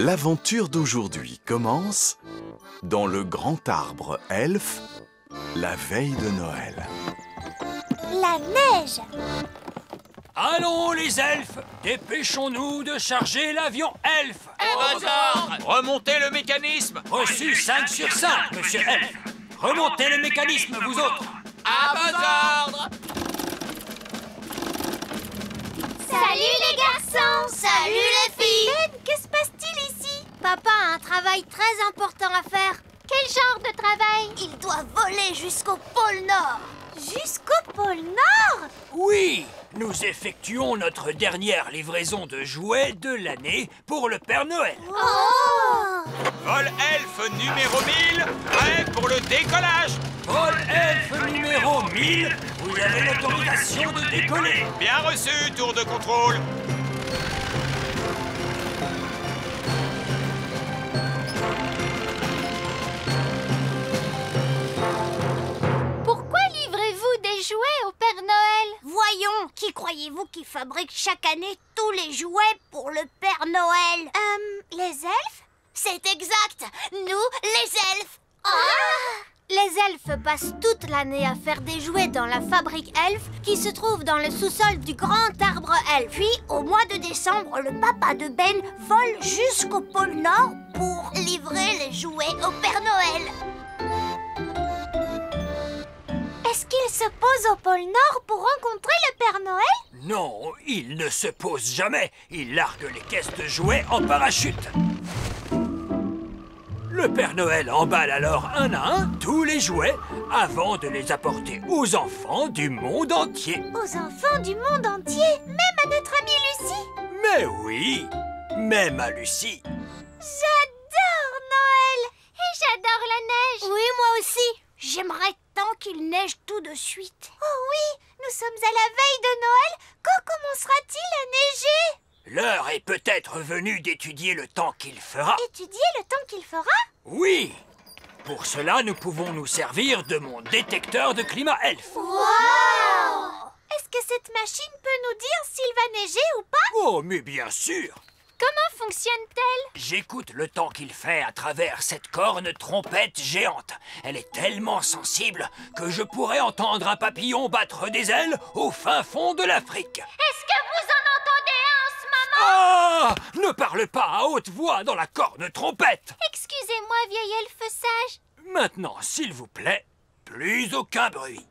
L'aventure d'aujourd'hui commence dans le grand arbre elfe, la veille de Noël. La neige! Allons les elfes, dépêchons-nous de charger l'avion elfe. Remontez le mécanisme. Reçu 5 sur 5, monsieur elfe. Remontez le mécanisme, vous autres. À vos ordres. Salut les garçons! Salut les filles! Ben, que se passe-t-il ici? Papa a un travail très important à faire. Quel genre de travail? Il doit voler jusqu'au pôle Nord. Jusqu'au pôle Nord? Oui, nous effectuons notre dernière livraison de jouets de l'année pour le Père Noël. Oh! Vol elfe numéro 1000, prêt pour le décollage. Vol elfe numéro 1000, vous avez l'autorisation de décoller. Bien reçu, tour de contrôle. Pourquoi livrez-vous des jouets au Père Noël? Voyons, qui croyez-vous qui fabrique chaque année tous les jouets pour le Père Noël? Les elfes? C'est exact, nous, les elfes. Les elfes passent toute l'année à faire des jouets dans la fabrique elfe qui se trouve dans le sous-sol du grand arbre elfe. Puis, au mois de décembre, le papa de Ben vole jusqu'au pôle Nord pour livrer les jouets au Père Noël. Est-ce qu'il se pose au pôle Nord pour rencontrer le Père Noël? Non, il ne se pose jamais. Il largue les caisses de jouets en parachute. Le Père Noël emballe alors un à un tous les jouets avant de les apporter aux enfants du monde entier. Aux enfants du monde entier, même à notre amie Lucie? Mais oui, même à Lucie. J'adore Noël! Et j'adore la neige! Oui, moi aussi! J'aimerais tant qu'il neige tout de suite. Oh oui! Nous sommes à la veille de Noël! Quand commencera-t-il à neiger? L'heure est peut-être venue d'étudier le temps qu'il fera. Étudier le temps qu'il fera? Oui! Pour cela, nous pouvons nous servir de mon détecteur de climat elfe. Wow! Est-ce que cette machine peut nous dire s'il va neiger ou pas? Oh, mais bien sûr! Comment fonctionne-t-elle? J'écoute le temps qu'il fait à travers cette corne trompette géante. Elle est tellement sensible que je pourrais entendre un papillon battre des ailes au fin fond de l'Afrique. Est-ce que vous en entendez un en ce moment? Ah! Ne parle pas à haute voix dans la corne trompette! Excusez-moi, vieil elfe sage. Maintenant, s'il vous plaît, plus aucun bruit.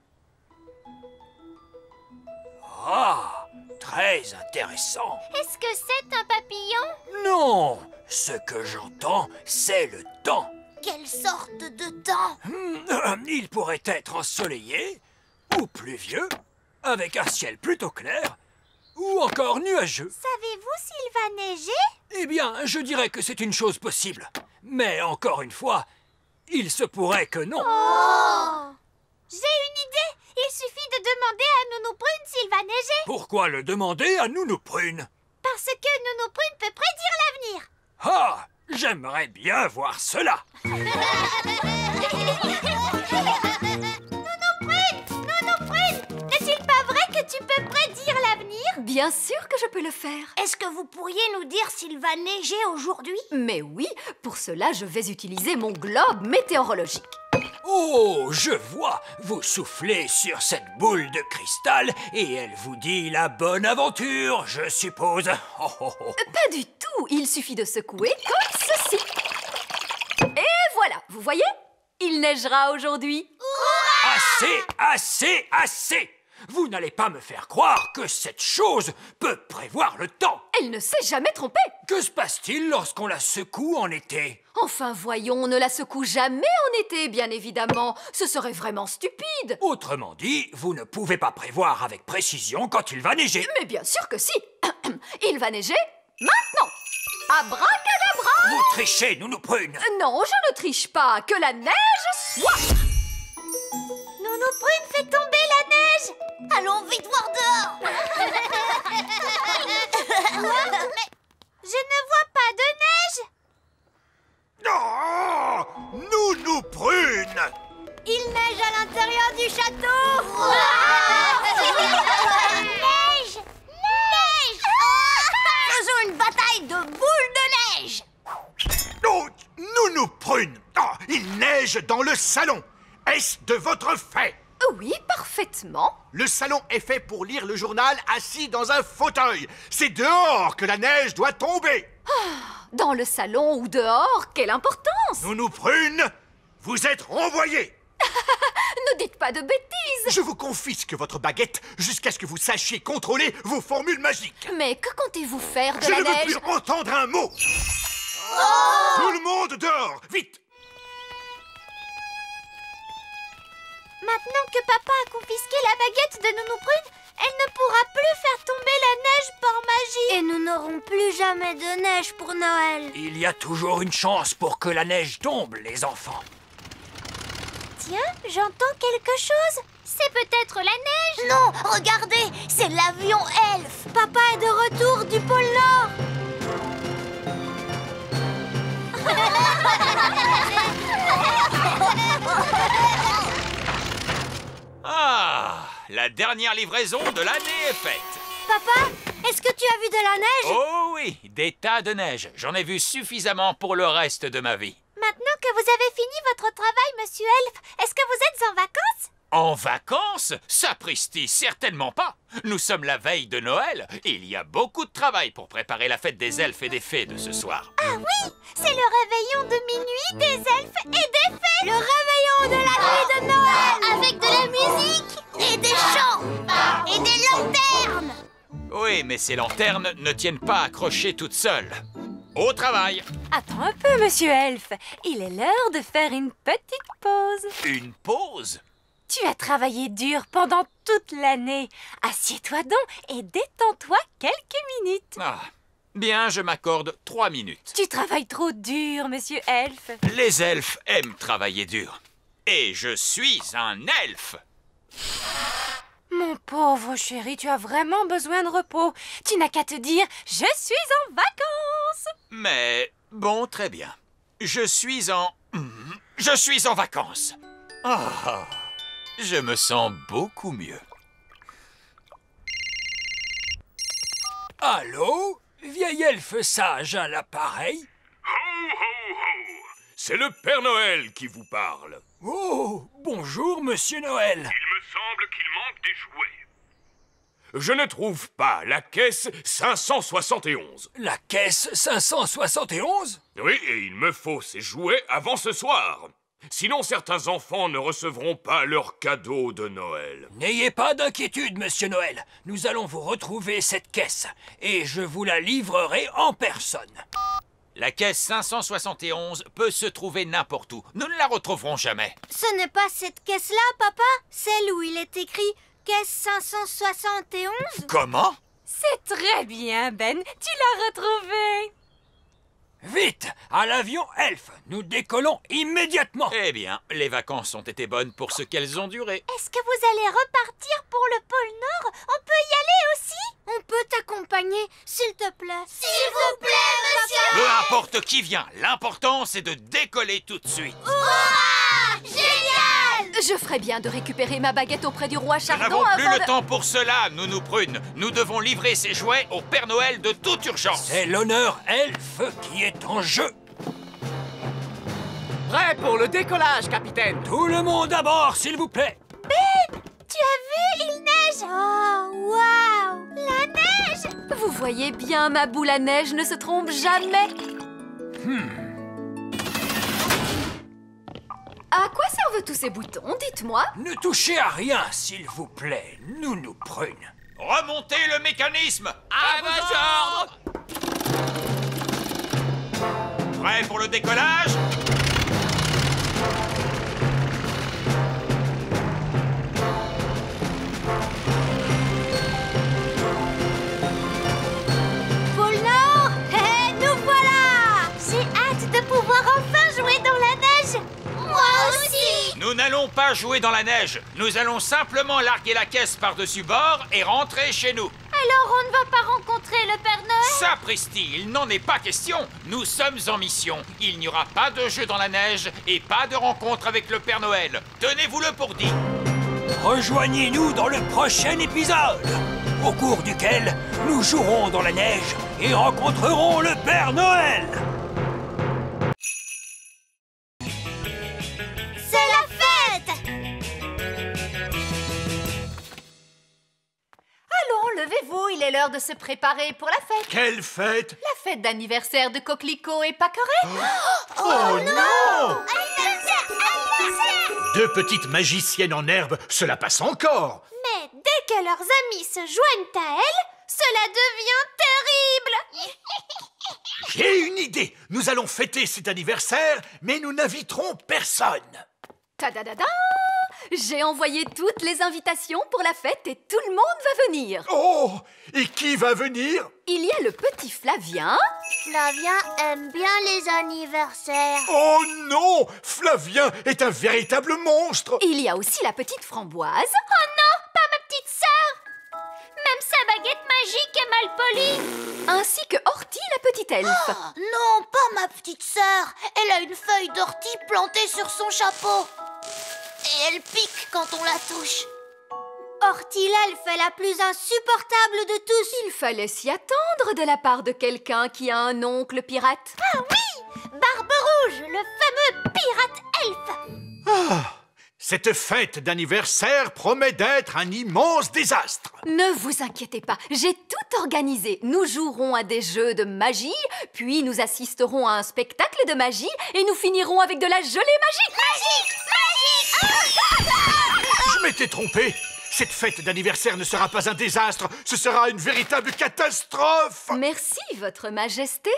Ah! Très intéressant. Est-ce que c'est un papillon? Non! Ce que j'entends, c'est le temps. Quelle sorte de temps? Il pourrait être ensoleillé, ou pluvieux, avec un ciel plutôt clair, ou encore nuageux. Savez-vous s'il va neiger? Eh bien, je dirais que c'est une chose possible. Mais encore une fois, il se pourrait que non. Oh! J'ai une idée! Il suffit de demander à Nounou Prune s'il va neiger. Pourquoi le demander à Nounou Prune? Parce que Nounou Prune peut prédire l'avenir. Ah! J'aimerais bien voir cela. Nounou Prune! N'est-il pas vrai que tu peux prédire l'avenir? Bien sûr que je peux le faire. Est-ce que vous pourriez nous dire s'il va neiger aujourd'hui? Mais oui, pour cela, je vais utiliser mon globe météorologique. Oh, je vois. Vous soufflez sur cette boule de cristal et elle vous dit la bonne aventure, je suppose. Oh, oh, oh. Pas du tout, il suffit de secouer comme ceci. Et voilà, vous voyez? Il neigera aujourd'hui. Assez, assez, assez! Vous n'allez pas me faire croire que cette chose peut prévoir le temps. Elle ne s'est jamais trompée. Que se passe-t-il lorsqu'on la secoue en été? Enfin, voyons, on ne la secoue jamais en été, bien évidemment. Ce serait vraiment stupide. Autrement dit, vous ne pouvez pas prévoir avec précision quand il va neiger. Mais bien sûr que si. Il va neiger maintenant. Abracadabra! Vous trichez, Nounou Prune. Non, je ne triche pas. Que la neige soit. Nounou Prune fait tomber la neige. Allons vite voir dehors. Mais je ne vois pas de neige. Oh, Nounou Prune! Il neige à l'intérieur du château. Neige! Neige! Faisons une bataille de boules de neige. Prune, il neige dans le salon. Est-ce de votre fait? Oui, parfaitement. Le salon est fait pour lire le journal assis dans un fauteuil. C'est dehors que la neige doit tomber. Dans le salon ou dehors, quelle importance! Nounou Prune, vous êtes renvoyée. Ne dites pas de bêtises! Je vous confisque votre baguette jusqu'à ce que vous sachiez contrôler vos formules magiques. Mais que comptez-vous faire de Je la ne veux neige? plus entendre un mot. Tout le monde dehors, vite. Maintenant que papa a confisqué la baguette de Nounou Prune, elle ne pourra plus faire tomber la neige par magie. Et nous n'aurons plus jamais de neige pour Noël. Il y a toujours une chance pour que la neige tombe, les enfants. Tiens, j'entends quelque chose. C'est peut-être la neige. Non, regardez, c'est l'avion Elf. Papa est de retour du pôle Nord. Ah, la dernière livraison de l'année est faite. Papa, est-ce que tu as vu de la neige? Oh oui, des tas de neige. J'en ai vu suffisamment pour le reste de ma vie. Maintenant que vous avez fini votre travail, Monsieur Elf, est-ce que vous êtes en vacances? En vacances? Sapristi, certainement pas. Nous sommes la veille de Noël et il y a beaucoup de travail pour préparer la fête des elfes et des fées de ce soir. Ah oui, c'est le réveillon de minuit des elfes et des fées. Le réveillon de la nuit de Noël. Avec de la musique et des chants et des lanternes. Oui, mais ces lanternes ne tiennent pas accrochées toutes seules. Au travail! Attends un peu, Monsieur Elf. Il est l'heure de faire une petite pause. Une pause? Tu as travaillé dur pendant toute l'année. Assieds-toi donc et détends-toi quelques minutes. Ah, bien, je m'accorde 3 minutes. Tu travailles trop dur, Monsieur Elf. Les elfes aiment travailler dur. Et je suis un elfe! Mon pauvre chéri, tu as vraiment besoin de repos. Tu n'as qu'à te dire « Je suis en vacances !» Mais, bon, très bien. Je suis en vacances. Ah, je me sens beaucoup mieux. Allô? Vieil elfe sage à l'appareil? C'est le Père Noël qui vous parle. Oh, bonjour, Monsieur Noël. Il me semble qu'il manque des jouets. Je ne trouve pas la caisse 571. La caisse 571? Oui, et il me faut ces jouets avant ce soir. Sinon, certains enfants ne recevront pas leurs cadeaux de Noël. N'ayez pas d'inquiétude, Monsieur Noël. Nous allons vous retrouver cette caisse et je vous la livrerai en personne. La caisse 571 peut se trouver n'importe où. Nous ne la retrouverons jamais. Ce n'est pas cette caisse-là, papa? Celle où il est écrit caisse 571? Comment? C'est très bien, Ben. Tu l'as retrouvé. Vite, à l'avion Elf. Nous décollons immédiatement. Eh bien, les vacances ont été bonnes pour ce qu'elles ont duré. Est-ce que vous allez repartir pour le pôle Nord? On peut y aller aussi? On peut t'accompagner, s'il te plaît. S'il vous plaît, monsieur! Peu importe qui vient, l'important c'est de décoller tout de suite. Hurrah! Génial! Je ferais bien de récupérer ma baguette auprès du roi Nous Chardon n'avons plus avant le temps pour cela, Nounou Prune. Nous devons livrer ces jouets au Père Noël de toute urgence. C'est l'honneur Elf qui est en jeu. Prêt pour le décollage, capitaine. Tout le monde à bord, s'il vous plaît. Ben, tu as vu? Il neige! Oh, waouh! La neige! Vous voyez bien, ma boule à neige ne se trompe jamais. À quoi servent tous ces boutons, dites-moi? Ne touchez à rien, s'il vous plaît, Nounou Prune. Remontez le mécanisme. À vos ordres. Prêt pour le décollage? Pôle Nord! Hé, nous voilà! J'ai hâte de pouvoir enfin jouer dans la neige! Moi aussi! Nous n'allons pas jouer dans la neige. Nous allons simplement larguer la caisse par-dessus bord et rentrer chez nous. Alors on ne va pas rencontrer le Père Noël? Sapristi, il n'en est pas question. Nous sommes en mission. Il n'y aura pas de jeu dans la neige et pas de rencontre avec le Père Noël. Tenez-vous-le pour dit. Rejoignez-nous dans le prochain épisode, au cours duquel nous jouerons dans la neige et rencontrerons le Père Noël. l'heure de se préparer pour la fête. Quelle fête? La fête d'anniversaire de Coquelicot et Paquerette. Oh non! Anniversaire! Deux petites magiciennes en herbe, cela passe encore. Mais dès que leurs amis se joignent à elles, cela devient terrible. J'ai une idée. Nous allons fêter cet anniversaire, mais nous n'inviterons personne. Tadadada! J'ai envoyé toutes les invitations pour la fête et tout le monde va venir. Oh! Et qui va venir? Il y a le petit Flavien. Flavien aime bien les anniversaires. Oh non! Flavien est un véritable monstre. Il y a aussi la petite Framboise. Oh non, pas ma petite sœur. Même sa baguette magique est mal polie. Ainsi que Horty, la petite elfe. Non, pas ma petite sœur. Elle a une feuille d'ortie plantée sur son chapeau. Et elle pique quand on la touche. Horty l'elfe est la plus insupportable de tous. Il fallait s'y attendre de la part de quelqu'un qui a un oncle pirate. Ah oui, Barbe Rouge, le fameux pirate elfe. Cette fête d'anniversaire promet d'être un immense désastre. Ne vous inquiétez pas, j'ai tout organisé. Nous jouerons à des jeux de magie, puis nous assisterons à un spectacle de magie et nous finirons avec de la gelée magique. Magique, magique. Je m'étais trompé. Cette fête d'anniversaire ne sera pas un désastre, ce sera une véritable catastrophe. Merci, Votre Majesté.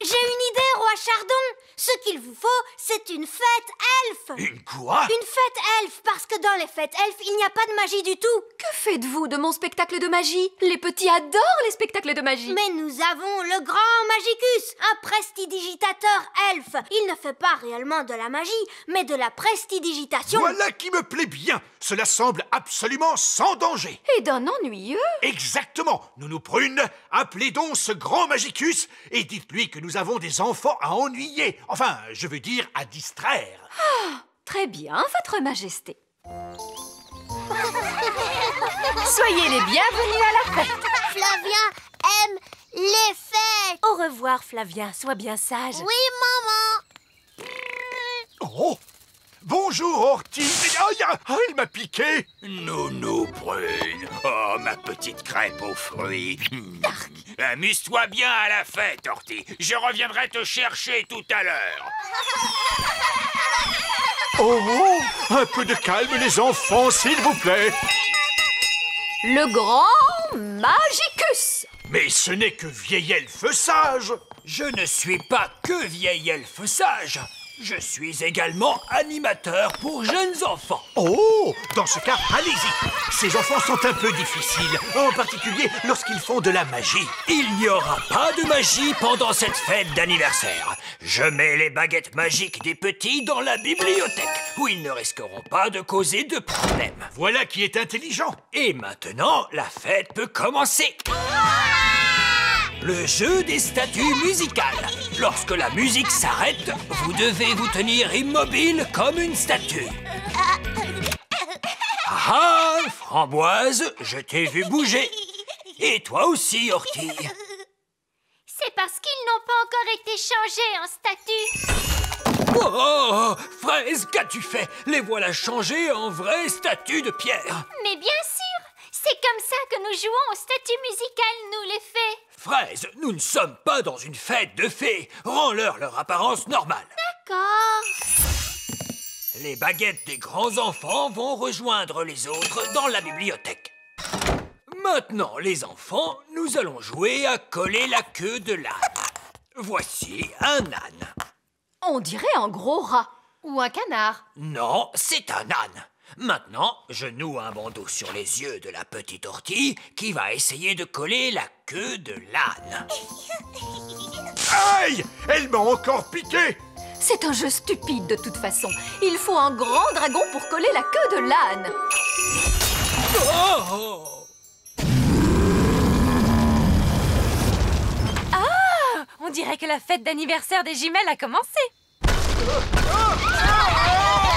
J'ai une idée, roi Chardon. Ce qu'il vous faut, c'est une fête elfe. Une quoi? Une fête elfe, parce que dans les fêtes elfes, il n'y a pas de magie du tout. Que faites-vous de mon spectacle de magie? Les petits adorent les spectacles de magie. Mais nous avons le grand Magicus, un prestidigitateur elfe. Il ne fait pas réellement de la magie, mais de la prestidigitation. Voilà qui me plaît bien. Cela semble absolument sans danger. Et d'un ennuyeux. Exactement. Nounou Prune, appelez donc ce grand Magicus et dites-lui que nous avons des enfants à ennuyer. Enfin, je veux dire à distraire. Très bien, Votre Majesté. Soyez les bienvenus à la fête. Flavien aime les fêtes. Au revoir, Flavien. Sois bien sage. Oui, maman. Oh! Bonjour, Horty. Il m'a piqué. Nounou Prune. Oh, ma petite crêpe aux fruits. Amuse-toi bien à la fête, Horty. Je reviendrai te chercher tout à l'heure. Oh! Un peu de calme, les enfants, s'il vous plaît. Le grand Magicus. Mais ce n'est que vieil elfe sage. Je ne suis pas que vieil elfe sage. Je suis également animateur pour jeunes enfants. Oh! Dans ce cas, allez-y. Ces enfants sont un peu difficiles, en particulier lorsqu'ils font de la magie. Il n'y aura pas de magie pendant cette fête d'anniversaire. Je mets les baguettes magiques des petits dans la bibliothèque, où ils ne risqueront pas de causer de problèmes. Voilà qui est intelligent. Et maintenant, la fête peut commencer. Le jeu des statues musicales. Lorsque la musique s'arrête, vous devez vous tenir immobile comme une statue. Ah, Framboise, je t'ai vu bouger. Et toi aussi, Horty. C'est parce qu'ils n'ont pas encore été changés en statue. Oh, Fraise, qu'as-tu fait? Les voilà changés en vraies statues de pierre. Mais bien sûr, c'est comme ça que nous jouons aux statues musicales, nous les fées. Fraise, nous ne sommes pas dans une fête de fées. Rends-leur leur apparence normale. D'accord. Les baguettes des grands enfants vont rejoindre les autres dans la bibliothèque. Maintenant, les enfants, nous allons jouer à coller la queue de l'âne. Voici un âne. On dirait un gros rat. Ou un canard. Non, c'est un âne. Maintenant, je noue un bandeau sur les yeux de la petite Horty qui va essayer de coller la queue de l'âne. Aïe! Elle m'a encore piqué. C'est un jeu stupide de toute façon. Il faut un grand dragon pour coller la queue de l'âne. Oh! Ah! On dirait que la fête d'anniversaire des jumelles a commencé.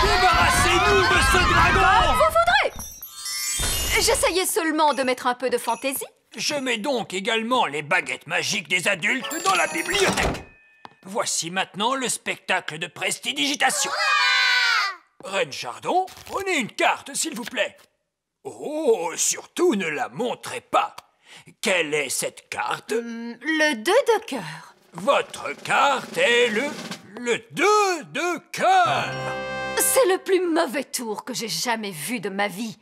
Débarrassez-nous de ce dragon! Vous voudrez! J'essayais seulement de mettre un peu de fantaisie. Je mets donc également les baguettes magiques des adultes dans la bibliothèque. Voici maintenant le spectacle de prestidigitation. Reine Chardon, prenez une carte, s'il vous plaît. Oh, surtout ne la montrez pas. Quelle est cette carte? Le 2 de cœur. Votre carte est le 2 de cœur. C'est le plus mauvais tour que j'ai jamais vu de ma vie.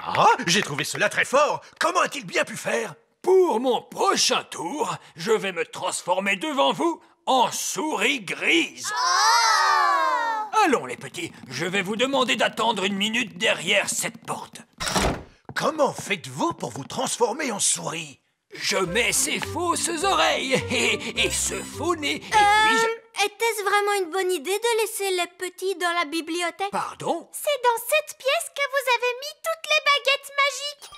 Ah, j'ai trouvé cela très fort. Comment a-t-il bien pu faire? Pour mon prochain tour, je vais me transformer devant vous en souris grise. Allons les petits, je vais vous demander d'attendre 1 minute derrière cette porte. Comment faites-vous pour vous transformer en souris? Je mets ces fausses oreilles et ce faux nez, et puis je... Était-ce vraiment une bonne idée de laisser les petits dans la bibliothèque? Pardon? C'est dans cette pièce que vous avez mis toutes les baguettes magiques.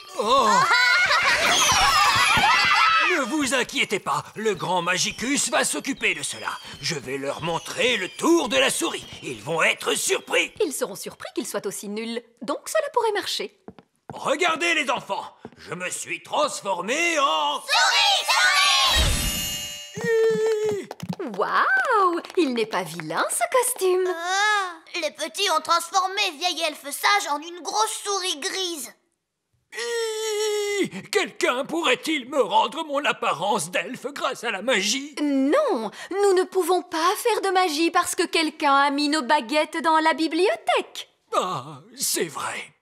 Ne vous inquiétez pas, le grand Magicus va s'occuper de cela. Je vais leur montrer le tour de la souris. Ils vont être surpris. Ils seront surpris qu'ils soient aussi nuls, donc cela pourrait marcher. Regardez les enfants, je me suis transformé en... Waouh! Il n'est pas vilain, ce costume. Les petits ont transformé vieil elfe sage en une grosse souris grise. Quelqu'un pourrait-il me rendre mon apparence d'elfe grâce à la magie? Non, nous ne pouvons pas faire de magie parce que quelqu'un a mis nos baguettes dans la bibliothèque. Ah, c'est vrai.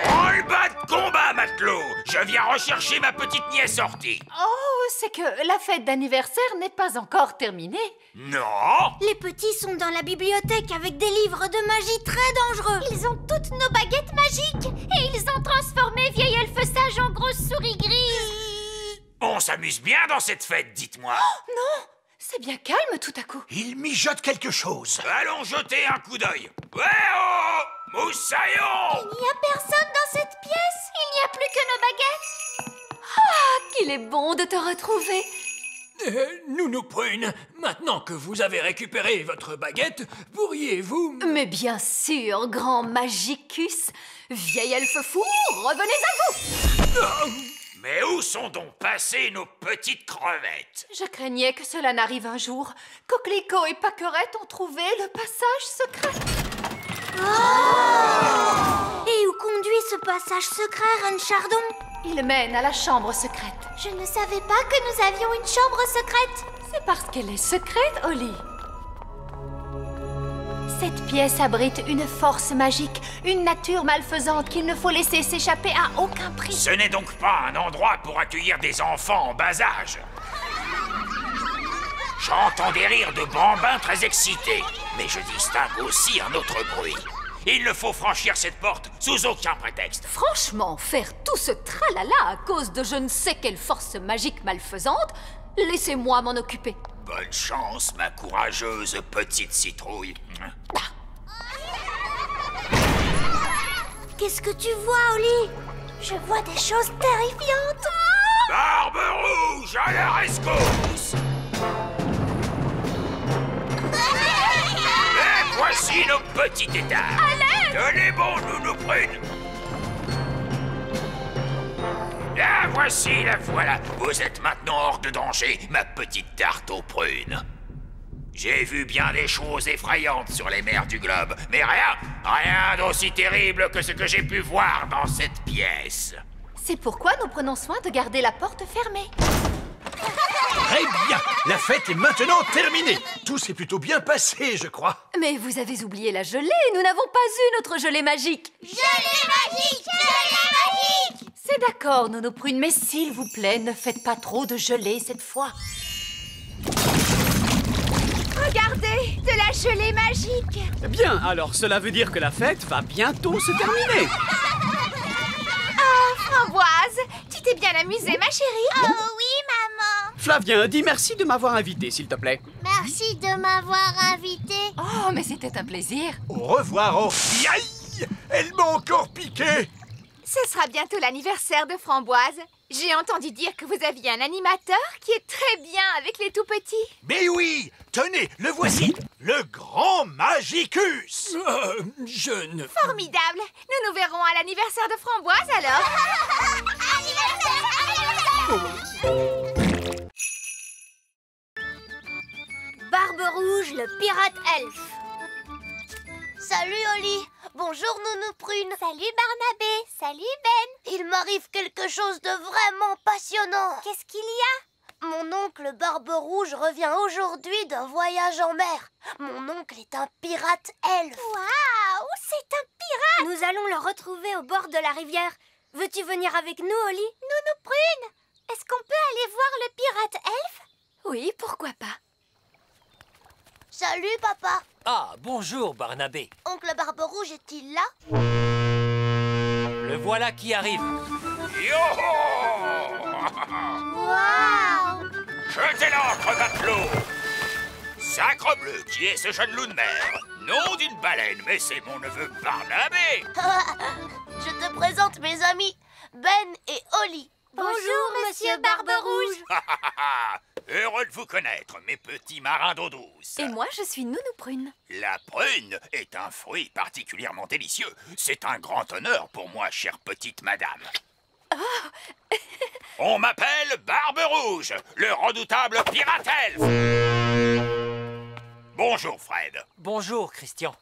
Roll-bas de combat, matelot! Je viens rechercher ma petite nièce sortie. Oh, c'est que la fête d'anniversaire n'est pas encore terminée. Non! Les petits sont dans la bibliothèque avec des livres de magie très dangereux. Ils ont toutes nos baguettes magiques. Et ils ont transformé vieil elfe sage en grosse souris grise. On s'amuse bien dans cette fête, dites-moi. Non, c'est bien calme tout à coup. Il mijote quelque chose. Allons jeter un coup d'œil. Ouais, oh! Moussaillon! Il n'y a personne dans cette pièce. Il n'y a plus que nos baguettes. Ah, qu'il est bon de te retrouver. Nounou Prune, maintenant que vous avez récupéré votre baguette, pourriez-vous... Mais bien sûr, grand Magicus. Vieil elfe fou, revenez à vous. Mais où sont donc passées nos petites crevettes? Je craignais que cela n'arrive un jour. Coquelicot et Paquerette ont trouvé le passage secret. Et où conduit ce passage secret, Reine Chardon? Il mène à la chambre secrète. Je ne savais pas que nous avions une chambre secrète. C'est parce qu'elle est secrète, Oli. Cette pièce abrite une force magique, une nature malfaisante qu'il ne faut laisser s'échapper à aucun prix. Ce n'est donc pas un endroit pour accueillir des enfants en bas âge. J'entends des rires de bambins très excités, mais je distingue aussi un autre bruit. Il ne faut franchir cette porte sous aucun prétexte. Franchement, faire tout ce tralala à cause de je ne sais quelle force magique malfaisante, laissez-moi m'en occuper. Bonne chance, ma courageuse petite citrouille. Qu'est-ce que tu vois, Oli? Je vois des choses terrifiantes. Barbe rouge à la rescousse! Et voici nos petits états. Tenez bon, Nounou Prune. La voici, la voilà. Vous êtes maintenant hors de danger, ma petite tarte aux prunes. J'ai vu bien des choses effrayantes sur les mers du globe, mais rien d'aussi terrible que ce que j'ai pu voir dans cette pièce. C'est pourquoi nous prenons soin de garder la porte fermée. Très bien. La fête est maintenant terminée. Tout s'est plutôt bien passé, je crois. Mais vous avez oublié la gelée, nous n'avons pas eu notre gelée magique. Gelée magique! Gelée magique! C'est d'accord, Nounou Prune, mais s'il vous plaît, ne faites pas trop de gelée cette fois. Regardez, de la gelée magique! Bien, alors cela veut dire que la fête va bientôt se terminer. Framboise, tu t'es bien amusée, ma chérie? Oh oui, maman! Flavien, dis merci de m'avoir invité, s'il te plaît. Merci de m'avoir invité. Oh, mais c'était un plaisir. Au revoir, oh. Aïe! Elle m'a encore piqué. Ce sera bientôt l'anniversaire de Framboise. J'ai entendu dire que vous aviez un animateur qui est très bien avec les tout-petits. Mais oui! Tenez, le voici. Le grand Magicus. Je ne... Formidable. Nous verrons à l'anniversaire de Framboise alors. Barbe Rouge, le pirate elfe. Salut Oli. Bonjour Nounou Prune. Salut Barnabé. Salut Ben. Il m'arrive quelque chose de vraiment passionnant. Qu'est-ce qu'il y a? Mon oncle Barbe Rouge revient aujourd'hui d'un voyage en mer. Mon oncle est un pirate elfe. Waouh, c'est un pirate! Nous allons le retrouver au bord de la rivière. Veux-tu venir avec nous, Oli? Nounou Prune, est-ce qu'on peut aller voir le pirate elfe? Oui, pourquoi pas? Salut papa. Ah, bonjour Barnabé. Oncle Barbe Rouge est-il là? Le voilà qui arrive. Yo-ho! Waouh! Jetez l'ancre, matelot! Sacrebleu, qui est ce jeune loup de mer? Nom d'une baleine, mais c'est mon neveu Barnabé! Je te présente mes amis, Ben et Oli. Bonjour, monsieur Barbe Rouge. Heureux de vous connaître, mes petits marins d'eau douce. Et moi, je suis Nounou Prune. La prune est un fruit particulièrement délicieux. C'est un grand honneur pour moi, chère petite madame. On m'appelle Barbe Rouge, le redoutable pirate elfe. Bonjour, Fred. Bonjour Christian.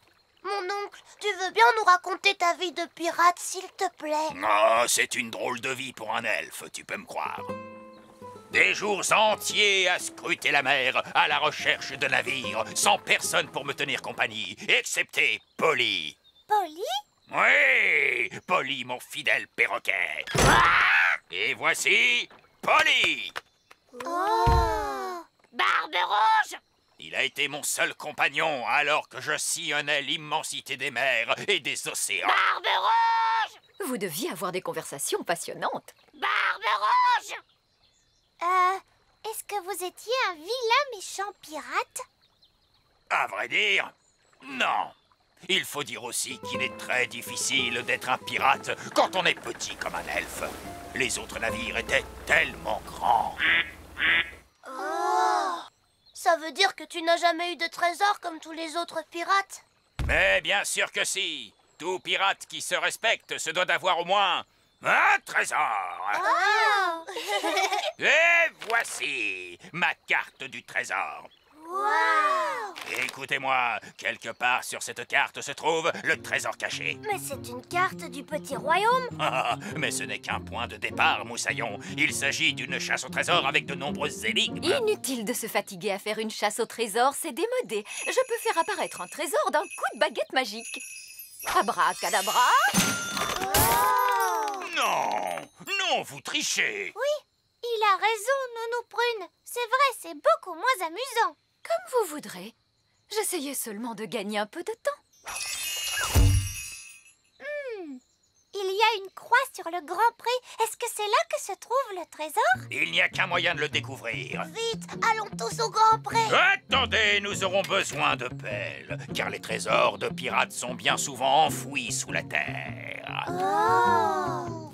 Mon oncle, tu veux bien nous raconter ta vie de pirate, s'il te plaît? Oh, c'est une drôle de vie pour un elfe, tu peux me croire. Des jours entiers à scruter la mer, à la recherche de navires, sans personne pour me tenir compagnie, excepté Polly. Polly? Oui, Polly, mon fidèle perroquet. Et voici Polly. Oh! Barbe Rouge! Il a été mon seul compagnon alors que je sillonnais l'immensité des mers et des océans. Barbe Rouge! Vous deviez avoir des conversations passionnantes. Barbe Rouge! Est-ce que vous étiez un vilain méchant pirate? À vrai dire, non. Il faut dire aussi qu'il est très difficile d'être un pirate quand on est petit comme un elfe. Les autres navires étaient tellement grands. Oh! Ça veut dire que tu n'as jamais eu de trésor comme tous les autres pirates? Mais bien sûr que si. Tout pirate qui se respecte se doit d'avoir au moins un trésor. Oh! Et voici ma carte du trésor. Wow! Écoutez-moi, quelque part sur cette carte se trouve le trésor caché. Mais c'est une carte du petit royaume. Mais ce n'est qu'un point de départ, Moussaillon. Il s'agit d'une chasse au trésor avec de nombreuses énigmes. Inutile de se fatiguer à faire une chasse au trésor, c'est démodé. Je peux faire apparaître un trésor d'un coup de baguette magique. Abracadabra! Oh! Non, non, vous trichez. Oui, il a raison, Nounou Prune. C'est vrai, c'est beaucoup moins amusant. Comme vous voudrez. J'essayais seulement de gagner un peu de temps. Il y a une croix sur le Grand Pré. Est-ce que c'est là que se trouve le trésor? Il n'y a qu'un moyen de le découvrir. Vite, allons tous au Grand Pré. Attendez, nous aurons besoin de pelles, car les trésors de pirates sont bien souvent enfouis sous la terre. Oh!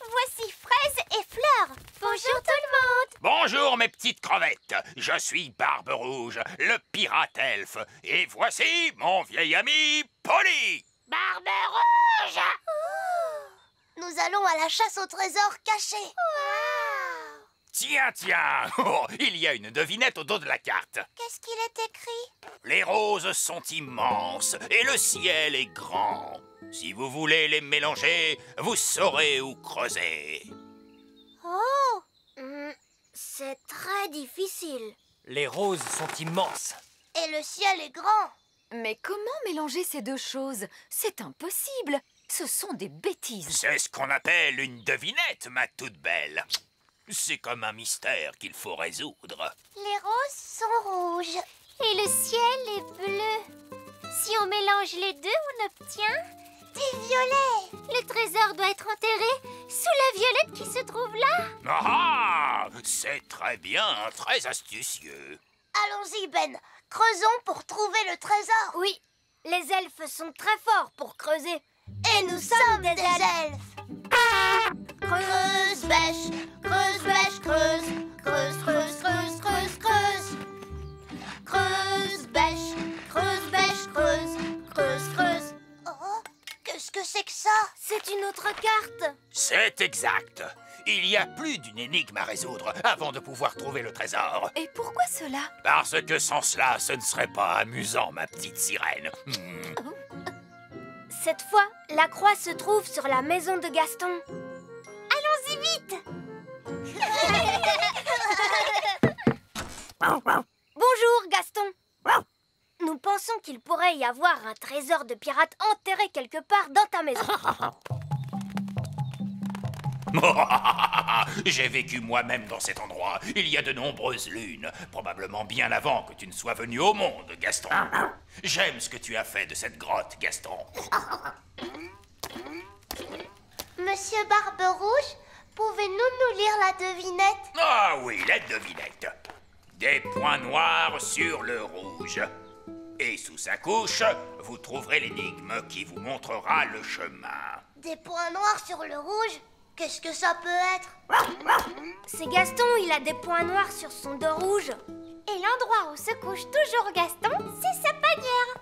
Voici Fraise et Fleur. Bonjour tout le monde. Bonjour mes petites crevettes, je suis Barbe Rouge, le pirate elfe, et voici mon vieil ami Polly. Barbe Rouge. Nous allons à la chasse au trésor caché. Wow! Tiens, tiens, oh, il y a une devinette au dos de la carte. Qu'est-ce qu'il est écrit? Les roses sont immenses et le ciel est grand. Si vous voulez les mélanger, vous saurez où creuser. Oh! C'est très difficile. Les roses sont immenses. Et le ciel est grand. Mais comment mélanger ces deux choses? C'est impossible. Ce sont des bêtises. C'est ce qu'on appelle une devinette, ma toute belle. C'est comme un mystère qu'il faut résoudre. Les roses sont rouges. Et le ciel est bleu. Si on mélange les deux, on obtient des violets. Le trésor doit être enterré sous la violette qui se trouve là. Ah! C'est très bien, très astucieux. Allons-y, Ben. Creusons pour trouver le trésor. Oui, les elfes sont très forts pour creuser. Et nous sommes des elfes. Creuse, bêche, creuse, bêche, creuse. Creuse, creuse, creuse, creuse, creuse. Creuse, bêche, creuse, bêche, creuse. Creuse, creuse. Oh, qu'est-ce que c'est que ça? C'est une autre carte. C'est exact. Il y a plus d'une énigme à résoudre avant de pouvoir trouver le trésor. Et pourquoi cela? Parce que sans cela, ce ne serait pas amusant, ma petite sirène. Cette fois, la croix se trouve sur la maison de Gaston. Allons-y vite! Bonjour, Gaston. Nous pensons qu'il pourrait y avoir un trésor de pirate enterré quelque part dans ta maison. J'ai vécu moi-même dans cet endroit. Il y a de nombreuses lunes, probablement bien avant que tu ne sois venu au monde, Gaston. J'aime ce que tu as fait de cette grotte, Gaston. Monsieur Barbe-Rouge, pouvez-nous nous lire la devinette? Ah oui, la devinette. Des points noirs sur le rouge. Et sous sa couche, vous trouverez l'énigme qui vous montrera le chemin. Des points noirs sur le rouge? Qu'est-ce que ça peut être? C'est Gaston, il a des points noirs sur son dos rouge. Et l'endroit où se couche toujours Gaston, c'est sa panière.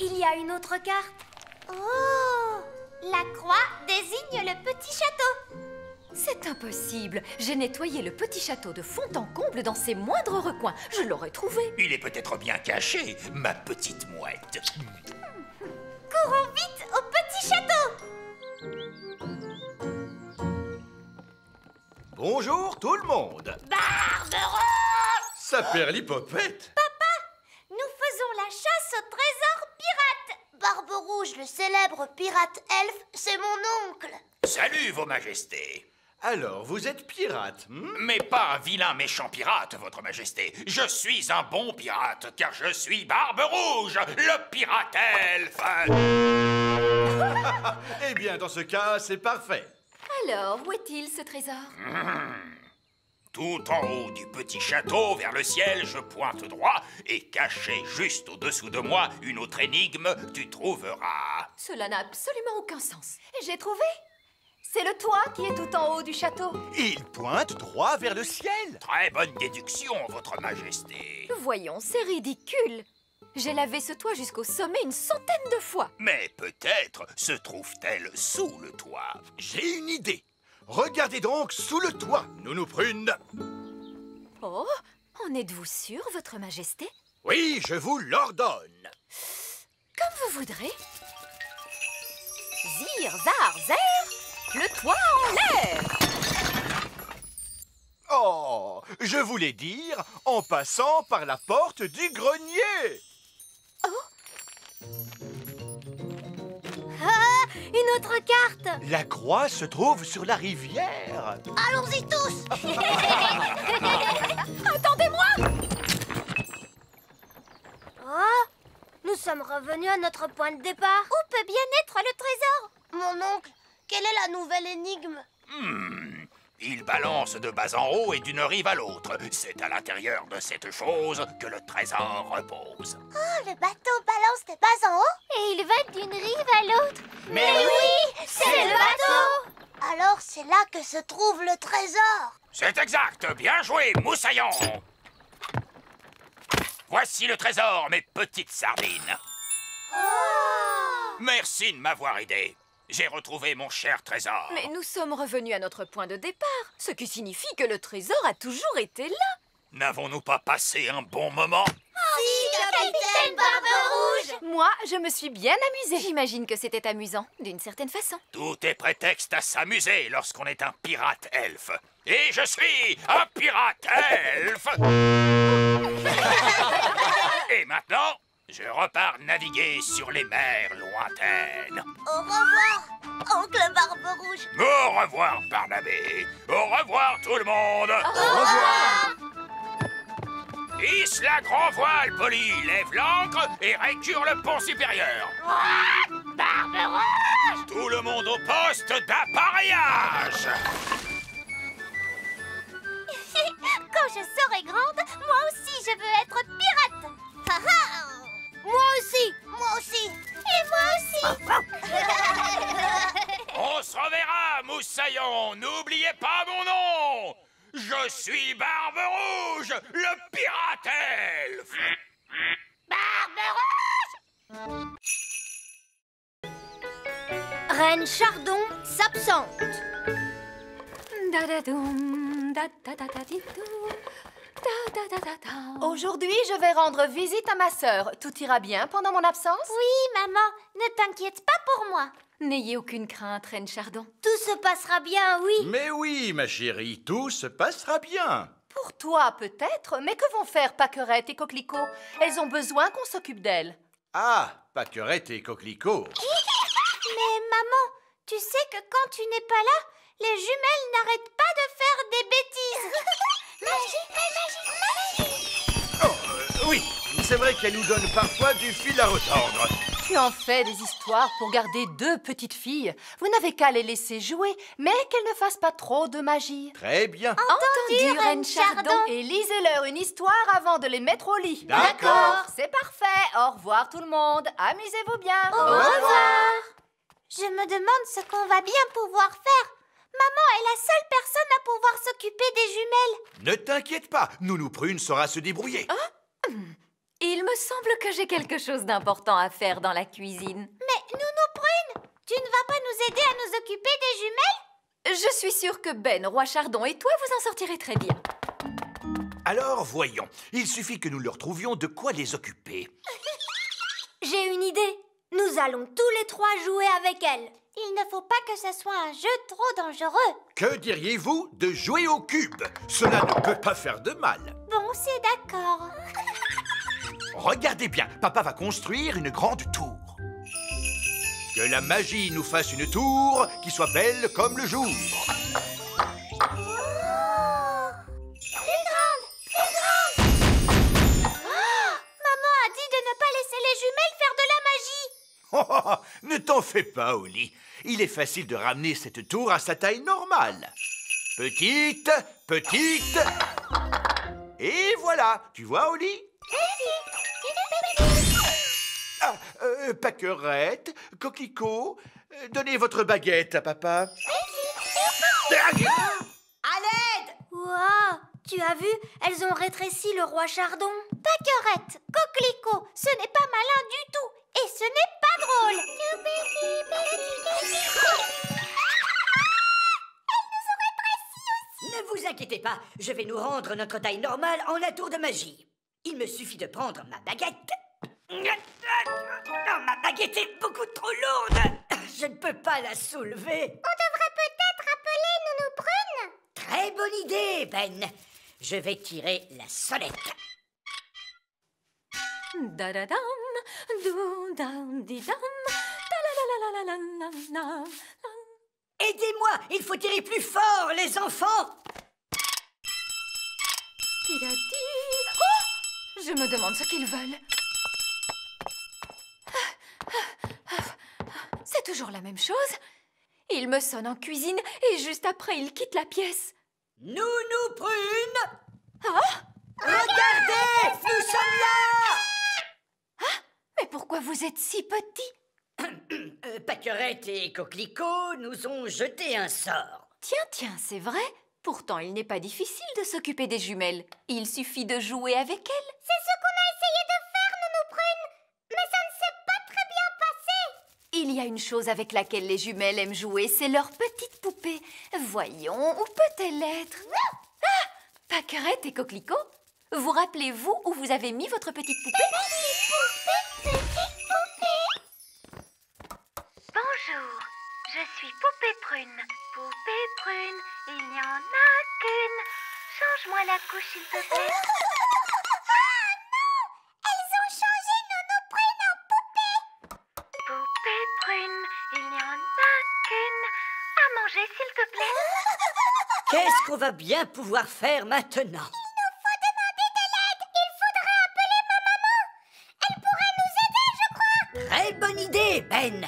Il y a une autre carte. Oh! La croix désigne le petit château. C'est impossible. J'ai nettoyé le petit château de fond en comble dans ses moindres recoins. Je l'aurais trouvé. Il est peut-être bien caché, ma petite mouette. Courons vite au petit château. Bonjour tout le monde. Barbe-Rouge! Ça perd l'hypopète. Nous faisons la chasse au trésor pirate. Barbe-Rouge, le célèbre pirate elfe, c'est mon oncle. Salut, vos majestés. Alors, vous êtes pirate, Mais pas un vilain méchant pirate, votre majesté. Je suis un bon pirate, car je suis Barbe-Rouge, le pirate elfe. Eh bien, dans ce cas, c'est parfait. Alors, où est-il ce trésor? Tout en haut du petit château, vers le ciel, je pointe droit, et caché juste au-dessous de moi, une autre énigme, tu trouveras. Cela n'a absolument aucun sens. J'ai trouvé. C'est le toit qui est tout en haut du château. Il pointe droit vers le ciel. Très bonne déduction, votre majesté. Voyons, c'est ridicule. J'ai lavé ce toit jusqu'au sommet une centaine de fois. Mais peut-être se trouve-t-elle sous le toit. J'ai une idée. Regardez donc sous le toit, Nounou Prune. Oh, en êtes-vous sûr, votre majesté? Oui, je vous l'ordonne. Comme vous voudrez. Zir, zar, zer, le toit en l'air. Oh, je voulais dire en passant par la porte du grenier. Ah, une autre carte. La croix se trouve sur la rivière. Allons-y tous. Attendez-moi! Oh, nous sommes revenus à notre point de départ. Où peut bien être le trésor? Mon oncle, quelle est la nouvelle énigme? Il balance de bas en haut et d'une rive à l'autre. C'est à l'intérieur de cette chose que le trésor repose. Oh, le bateau balance de bas en haut? Et il va d'une rive à l'autre. Mais oui, c'est le bateau. Alors c'est là que se trouve le trésor. C'est exact. Bien joué, Moussaillon. Voici le trésor, mes petites sardines. Merci de m'avoir aidé. J'ai retrouvé mon cher trésor. Mais nous sommes revenus à notre point de départ, ce qui signifie que le trésor a toujours été là. N'avons-nous pas passé un bon moment? Si, capitaine Barbe-Rouge. Moi, je me suis bien amusée. J'imagine que c'était amusant, d'une certaine façon. Tout est prétexte à s'amuser lorsqu'on est un pirate elfe. Et je suis un pirate elfe. Et maintenant, je repars naviguer sur les mers lointaines. Au revoir, oncle Barbe-Rouge. Au revoir, Barnabé. Au revoir, tout le monde. Au revoir. Hisse la grand voile, Polly. Lève l'ancre et récure le pont supérieur. Barbe-Rouge. Tout le monde au poste d'appareillage. Quand je serai grande, moi aussi je veux être pirate. Moi aussi. Moi aussi. Et moi aussi. On se reverra, Moussaillon. N'oubliez pas mon nom. Je suis Barbe-Rouge, le pirate elfe. Barbe-Rouge. Reine Chardon s'absente. Aujourd'hui, je vais rendre visite à ma sœur. Tout ira bien pendant mon absence? Oui, maman, ne t'inquiète pas pour moi. N'ayez aucune crainte, Reine Chardon. Tout se passera bien, oui. Mais oui, ma chérie, tout se passera bien. Pour toi, peut-être, mais que vont faire Pâquerette et Coquelicot? Elles ont besoin qu'on s'occupe d'elles. Ah, Pâquerette et Coquelicot. Mais maman, tu sais que quand tu n'es pas là, les jumelles n'arrêtent pas de faire des bêtises. Magie. Oui, c'est vrai qu'elle nous donne parfois du fil à retordre. Tu en fais des histoires pour garder deux petites filles. Vous n'avez qu'à les laisser jouer, mais qu'elles ne fassent pas trop de magie. Très bien. Entendu, Reine Chardon. Chardon. Et lisez-leur une histoire avant de les mettre au lit. D'accord. C'est parfait. Au revoir tout le monde. Amusez-vous bien. Au revoir. Je me demande ce qu'on va bien pouvoir faire. Maman est la seule personne à pouvoir s'occuper des jumelles. Ne t'inquiète pas, Nounou Prune saura se débrouiller. Il me semble que j'ai quelque chose d'important à faire dans la cuisine. Mais Nounou Prune, tu ne vas pas nous aider à nous occuper des jumelles? Je suis sûre que Ben, Roi Chardon et toi, vous en sortirez très bien. Alors, voyons. Il suffit que nous leur trouvions de quoi les occuper. J'ai une idée. Nous allons tous les trois jouer avec elle. Il ne faut pas que ce soit un jeu trop dangereux. Que diriez-vous de jouer au cube? Cela ne peut pas faire de mal. Bon, c'est d'accord. Regardez bien, papa va construire une grande tour. Que la magie nous fasse une tour qui soit belle comme le jour. Maman a dit de ne pas laisser les jumelles faire de la magie. Ne t'en fais pas, Oli. Il est facile de ramener cette tour à sa taille normale. Petite, petite. Et voilà. Tu vois, Oli? Ah, Pâquerette, Coquelicot, donnez votre baguette à papa. À l'aide! Wow, tu as vu? Elles ont rétréci le roi Chardon. Pâquerette, Coquelicot, ce n'est pas malin du tout. Et ce n'est pas drôle. Ne vous inquiétez pas, je vais nous rendre notre taille normale en la tour de magie. Il me suffit de prendre ma baguette. Oh, ma baguette est beaucoup trop lourde. Je ne peux pas la soulever. On devrait peut-être appeler Nounou Prune. Très bonne idée, Ben. Je vais tirer la sonnette. Da-da-dam, dou-dam-di-dam, ta-la-la-la-la-la-la-la. Aidez-moi, il faut tirer plus fort, les enfants. Ti-da-di. Oh! Je me demande ce qu'ils veulent. C'est toujours la même chose. Il me sonne en cuisine et juste après, il quitte la pièce. Nounou Prune. Ah! Regardez, nous sommes là. Mais pourquoi vous êtes si petit? Pâquerette et Coquelicot nous ont jeté un sort. Tiens, c'est vrai. Pourtant, il n'est pas difficile de s'occuper des jumelles. Il suffit de jouer avec elles. C'est ce qu'on a essayé de faire, Nounou Prune. Mais ça ne s'est pas très bien passé. Il y a une chose avec laquelle les jumelles aiment jouer, c'est leur petite poupée. Voyons, où peut-elle être? Ah! Pâquerette et Coquelicot, vous rappelez-vous où vous avez mis votre petite poupée? Bonjour, je suis Poupée Prune. Poupée Prune, il n'y en a qu'une. Change-moi la couche, s'il te plaît. Ah non! Elles ont changé Nounou Prune en poupée. Poupée Prune, il n'y en a qu'une. À manger, s'il te plaît. Qu'est-ce qu'on va bien pouvoir faire maintenant? Il nous faut demander de l'aide. Il faudrait appeler ma maman. Elle pourrait nous aider, je crois. Très bonne idée, Ben.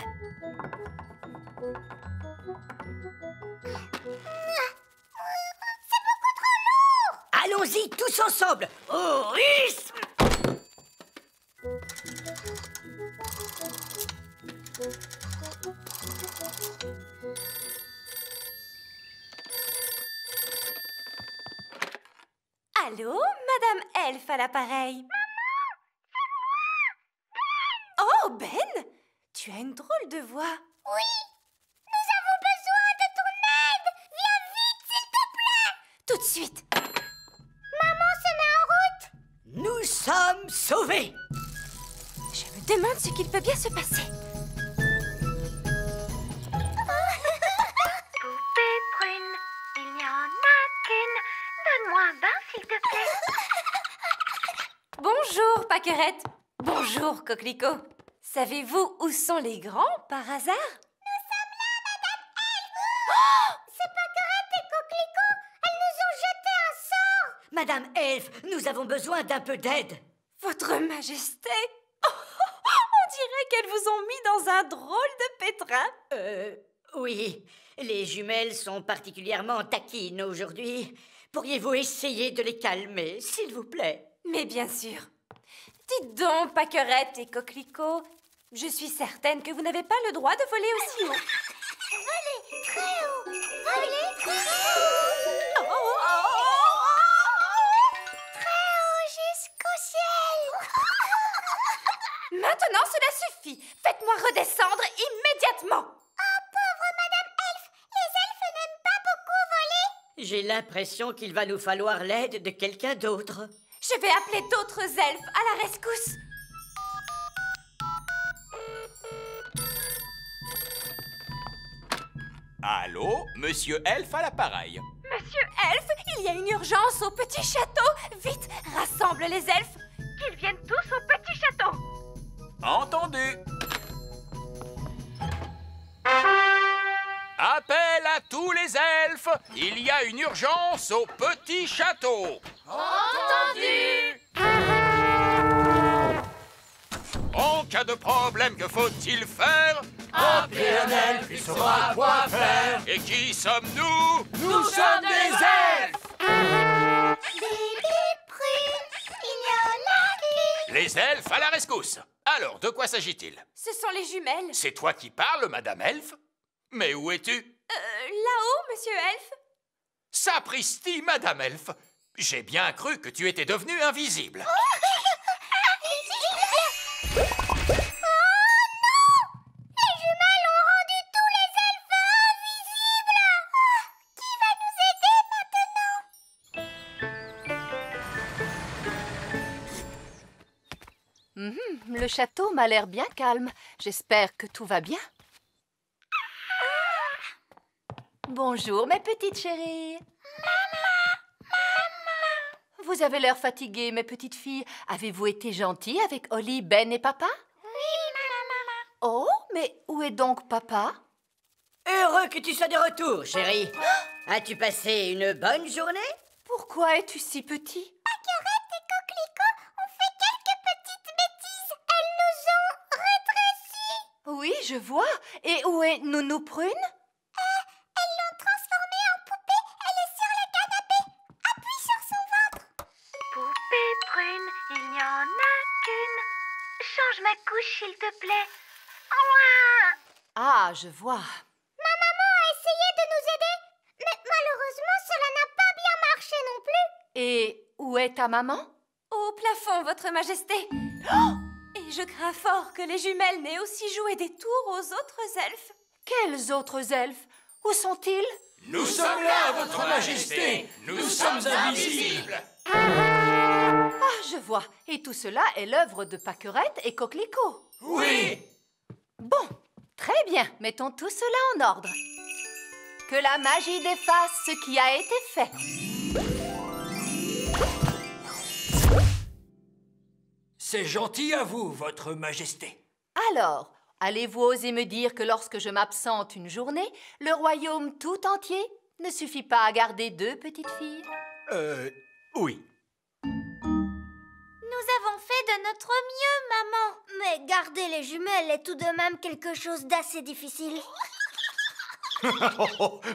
C'est beaucoup trop lourd. Allons-y tous ensemble. Au rythme. Allô, Madame Elfe à l'appareil. Maman, c'est moi. Oh, Ben, tu as une drôle de voix. Oui, tout de suite. Maman se met en route. Nous sommes sauvés. Je me demande ce qu'il peut bien se passer. Poupée prune, il n'y en a qu'une. Donne-moi un bain, s'il te plaît. Bonjour, Pâquerette. Bonjour, Coquelicot. Savez-vous où sont les grands, par hasard? C'est Pâquerette et Coquelicot. Elles nous ont jeté un sort. Madame Elfe, nous avons besoin d'un peu d'aide. Votre Majesté, on dirait qu'elles vous ont mis dans un drôle de pétrin. Oui, les jumelles sont particulièrement taquines aujourd'hui. Pourriez-vous essayer de les calmer, s'il vous plaît? Mais bien sûr. Dites donc, Pâquerette et Coquelicot, je suis certaine que vous n'avez pas le droit de voler aussi haut. Voler très haut. Voler très haut. Très haut jusqu'au ciel. Maintenant, cela suffit. Faites-moi redescendre immédiatement. Pauvre Madame Elfe, les elfes n'aiment pas beaucoup voler. J'ai l'impression qu'il va nous falloir l'aide de quelqu'un d'autre. Je vais appeler d'autres elfes à la rescousse. Allô, Monsieur Elfe à l'appareil. Monsieur Elfe, il y a une urgence au petit château. Vite, rassemble les elfes. Qu'ils viennent tous au petit château. Entendu. Appel à tous les elfes. Il y a une urgence au petit château. Entendu. En cas de problème, que faut-il faire? Appeler un elfe, il saura quoi faire. Et qui sommes-nous? Nous sommes des elfes. Bébé prune, il n'y en a qu'une. Les elfes à la rescousse. Alors, de quoi s'agit-il? Ce sont les jumelles. C'est toi qui parles, Madame Elfe? Mais où es-tu? Là-haut, Monsieur Elfe. Sapristi, Madame Elfe. J'ai bien cru que tu étais devenue invisible. Le château m'a l'air bien calme. J'espère que tout va bien. Bonjour, mes petites chéries. Vous avez l'air fatiguées, mes petites filles. Avez-vous été gentilles avec Holly, Ben et papa? Oui, maman. Oh, mais où est donc papa? Heureux que tu sois de retour, chérie. As-tu passé une bonne journée? Pourquoi es-tu si petit? Pâquerette et Coquelicot ont fait quelques petites bêtises. Elles nous ont rétrécis. Oui, je vois. Et où est Nounou Prune? Elles l'ont transformée en poupée. Elle est sur le canapé. Appuie sur son ventre. Poupée prune, il n'y en a qu'une. Change ma couche, s'il te plaît. Ouah! Ah, je vois. Ma maman a essayé de nous aider, mais malheureusement, cela n'a pas bien marché non plus. Et où est ta maman? Au plafond, votre majesté. Oh! Et je crains fort que les jumelles n'aient aussi joué des tours aux autres elfes. Quels autres elfes? Où sont-ils? Nous sommes là, votre majesté. Nous sommes invisibles. Ah, je vois. Et tout cela est l'œuvre de Pâquerette et Coquelicot. Oui. Bon, très bien. Mettons tout cela en ordre. Que la magie défasse ce qui a été fait. C'est gentil à vous, votre majesté. Alors, allez-vous oser me dire que lorsque je m'absente une journée, le royaume tout entier ne suffit pas à garder 2 petites filles? Oui. Nous avons fait de notre mieux, maman. Mais garder les jumelles est tout de même quelque chose d'assez difficile.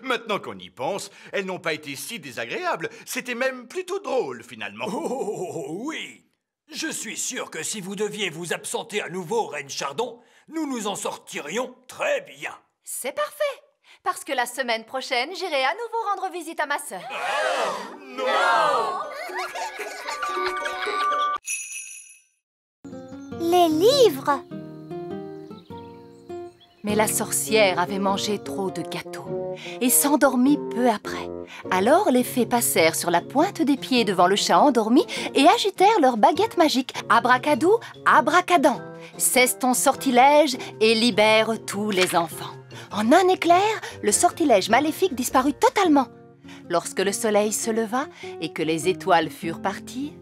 Maintenant qu'on y pense, elles n'ont pas été si désagréables. C'était même plutôt drôle, finalement. Oh, oui. Je suis sûr que si vous deviez vous absenter à nouveau, Reine Chardon, nous nous en sortirions très bien. C'est parfait, parce que la semaine prochaine, j'irai à nouveau rendre visite à ma sœur. Les livres. Mais la sorcière avait mangé trop de gâteaux. et s'endormit peu après. Alors les fées passèrent sur la pointe des pieds devant le chat endormi et agitèrent leur baguette magique. Abracadou, abracadan. Cesse ton sortilège et libère tous les enfants. En un éclair, le sortilège maléfique disparut totalement. Lorsque le soleil se leva et que les étoiles furent parties,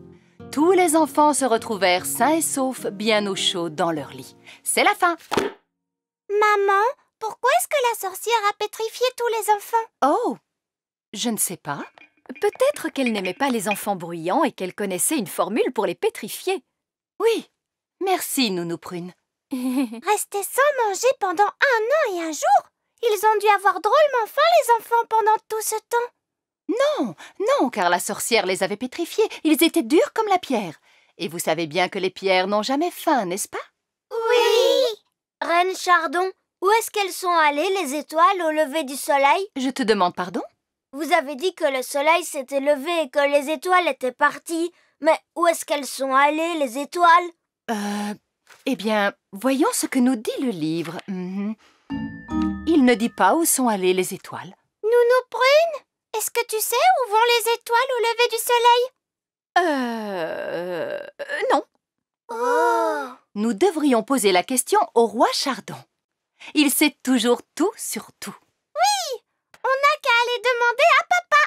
tous les enfants se retrouvèrent sains et saufs, bien au chaud dans leur lit. C'est la fin. Maman, pourquoi est-ce que la sorcière a pétrifié tous les enfants? Oh, je ne sais pas. Peut-être qu'elle n'aimait pas les enfants bruyants et qu'elle connaissait une formule pour les pétrifier. Oui, merci, Nounou Prune. Rester sans manger pendant 1 an et 1 jour? Ils ont dû avoir drôlement faim, les enfants, pendant tout ce temps. Non, non, car la sorcière les avait pétrifiés. Ils étaient durs comme la pierre. Et vous savez bien que les pierres n'ont jamais faim, n'est-ce pas? Oui! Reine Chardon, où est-ce qu'elles sont allées, les étoiles, au lever du soleil? Je te demande pardon? Vous avez dit que le soleil s'était levé et que les étoiles étaient parties. Mais où est-ce qu'elles sont allées, les étoiles? Eh bien, voyons ce que nous dit le livre. Il ne dit pas où sont allées les étoiles. Nounou Prune, est-ce que tu sais où vont les étoiles au lever du soleil? Non. Oh! Nous devrions poser la question au roi Chardon. Il sait toujours tout sur tout. Oui! On n'a qu'à aller demander à papa!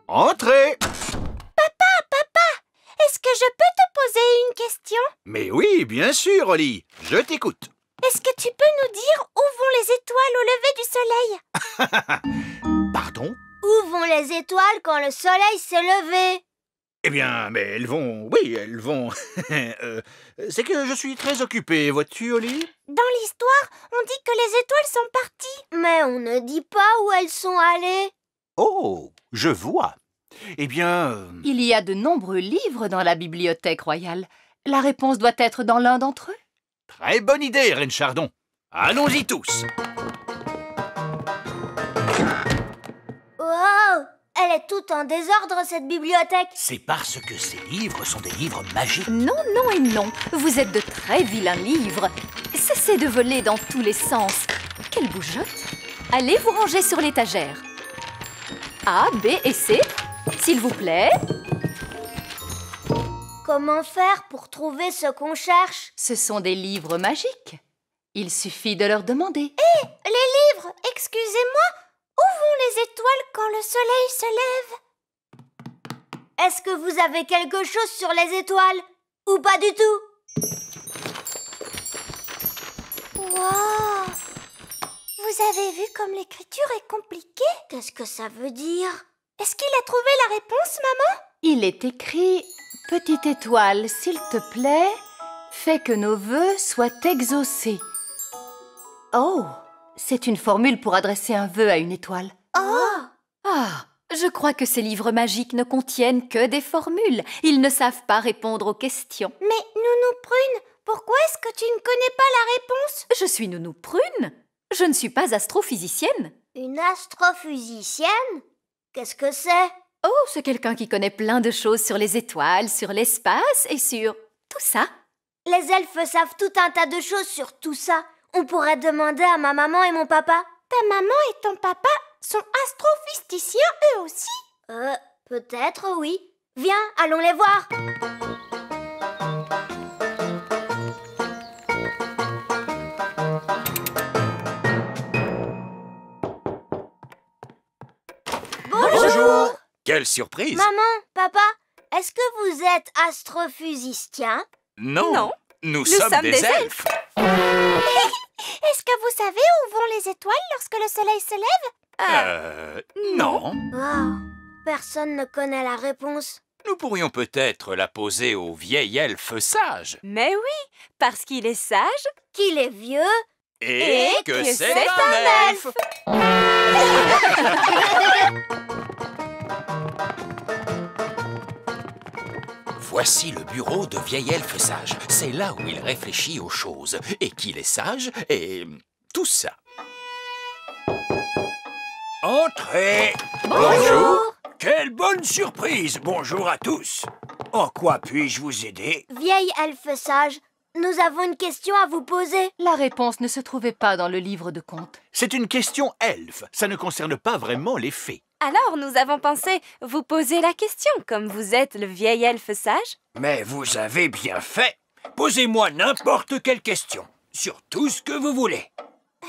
Entrez! Papa, est-ce que je peux te poser une question? Mais oui, bien sûr, Oli. Je t'écoute. Est-ce que tu peux nous dire où vont les étoiles au lever du soleil? Pardon? Où vont les étoiles quand le soleil s'est levé? Eh bien, mais elles vont... Oui, elles vont... c'est que je suis très occupé, vois-tu, Oli? Dans l'histoire, on dit que les étoiles sont parties. Mais on ne dit pas où elles sont allées. Oh, je vois. Eh bien... Il y a de nombreux livres dans la bibliothèque royale. La réponse doit être dans l'un d'entre eux. Très bonne idée, Reine Chardon. Allons-y tous. Wow! Elle est toute en désordre, cette bibliothèque. C'est parce que ces livres sont des livres magiques. Non, non et non. Vous êtes de très vilains livres. Cessez de voler dans tous les sens. Quelle bougeotte! Allez vous ranger sur l'étagère. A, B et C, s'il vous plaît. Comment faire pour trouver ce qu'on cherche? Ce sont des livres magiques. Il suffit de leur demander. Hé, les livres, excusez-moi, où vont les étoiles quand le soleil se lève? Est-ce que vous avez quelque chose sur les étoiles? Ou pas du tout? Wow! Vous avez vu comme l'écriture est compliquée? Qu'est-ce que ça veut dire? Est-ce qu'il a trouvé la réponse, maman? Il est écrit « Petite étoile, s'il te plaît, fais que nos vœux soient exaucés. » Oh, c'est une formule pour adresser un vœu à une étoile. Oh! Ah, je crois que ces livres magiques ne contiennent que des formules. Ils ne savent pas répondre aux questions. Mais Nounou Prune, pourquoi est-ce que tu ne connais pas la réponse? Je suis Nounou Prune. Je ne suis pas astrophysicienne. Une astrophysicienne? Qu'est-ce que c'est? Oh, c'est quelqu'un qui connaît plein de choses sur les étoiles, sur l'espace et sur tout ça. Les elfes savent tout un tas de choses sur tout ça. On pourrait demander à ma maman et mon papa. Ta maman et ton papa sont astrophysticiens eux aussi? Peut-être, oui. Viens, allons les voir. Bonjour. Quelle surprise! Maman, papa, est-ce que vous êtes astrophysiciens? Non, nous sommes des elfes. Est-ce que vous savez où vont les étoiles lorsque le soleil se lève? Non. Oh, personne ne connaît la réponse. Nous pourrions peut-être la poser au vieil elfe sage. Mais oui, parce qu'il est sage, Qu'il est vieux. Et que c'est un elfe. Voici le bureau de vieil elfe sage. C'est là où il réfléchit aux choses. Et qu'il est sage et tout ça. Entrez. Bonjour. Quelle bonne surprise! Bonjour à tous. En quoi puis-je vous aider? Vieille elfe sage, nous avons une question à vous poser. La réponse ne se trouvait pas dans le livre de contes. C'est une question elfe. Ça ne concerne pas vraiment les fées. Alors, nous avons pensé vous poser la question, comme vous êtes le vieil elfe sage. Mais vous avez bien fait. Posez-moi n'importe quelle question, sur tout ce que vous voulez. Où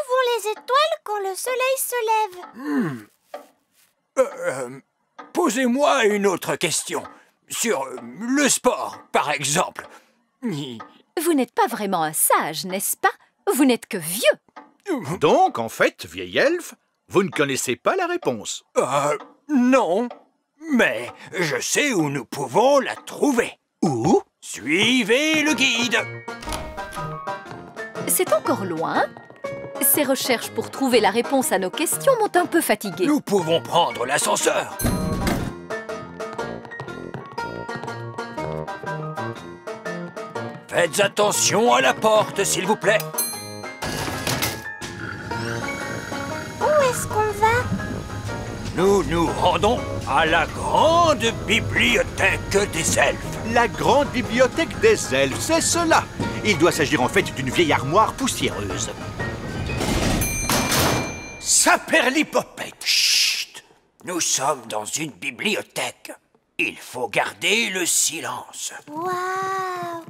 vont les étoiles quand le soleil se lève? Posez-moi une autre question, sur le sport, par exemple. Vous n'êtes pas vraiment un sage, n'est-ce pas? Vous n'êtes que vieux. Donc, en fait, vieil elfe, vous ne connaissez pas la réponse. Non, mais je sais où nous pouvons la trouver. Où? Suivez le guide. C'est encore loin. Ces recherches pour trouver la réponse à nos questions m'ont un peu fatiguée. Nous pouvons prendre l'ascenseur. Faites attention à la porte, s'il vous plaît. Où est-ce qu'on va? Nous nous rendons à la grande bibliothèque des elfes. La grande bibliothèque des elfes, c'est cela. Il doit s'agir en fait d'une vieille armoire poussiéreuse. Saperlipopette, chut! Nous sommes dans une bibliothèque. Il faut garder le silence. Waouh!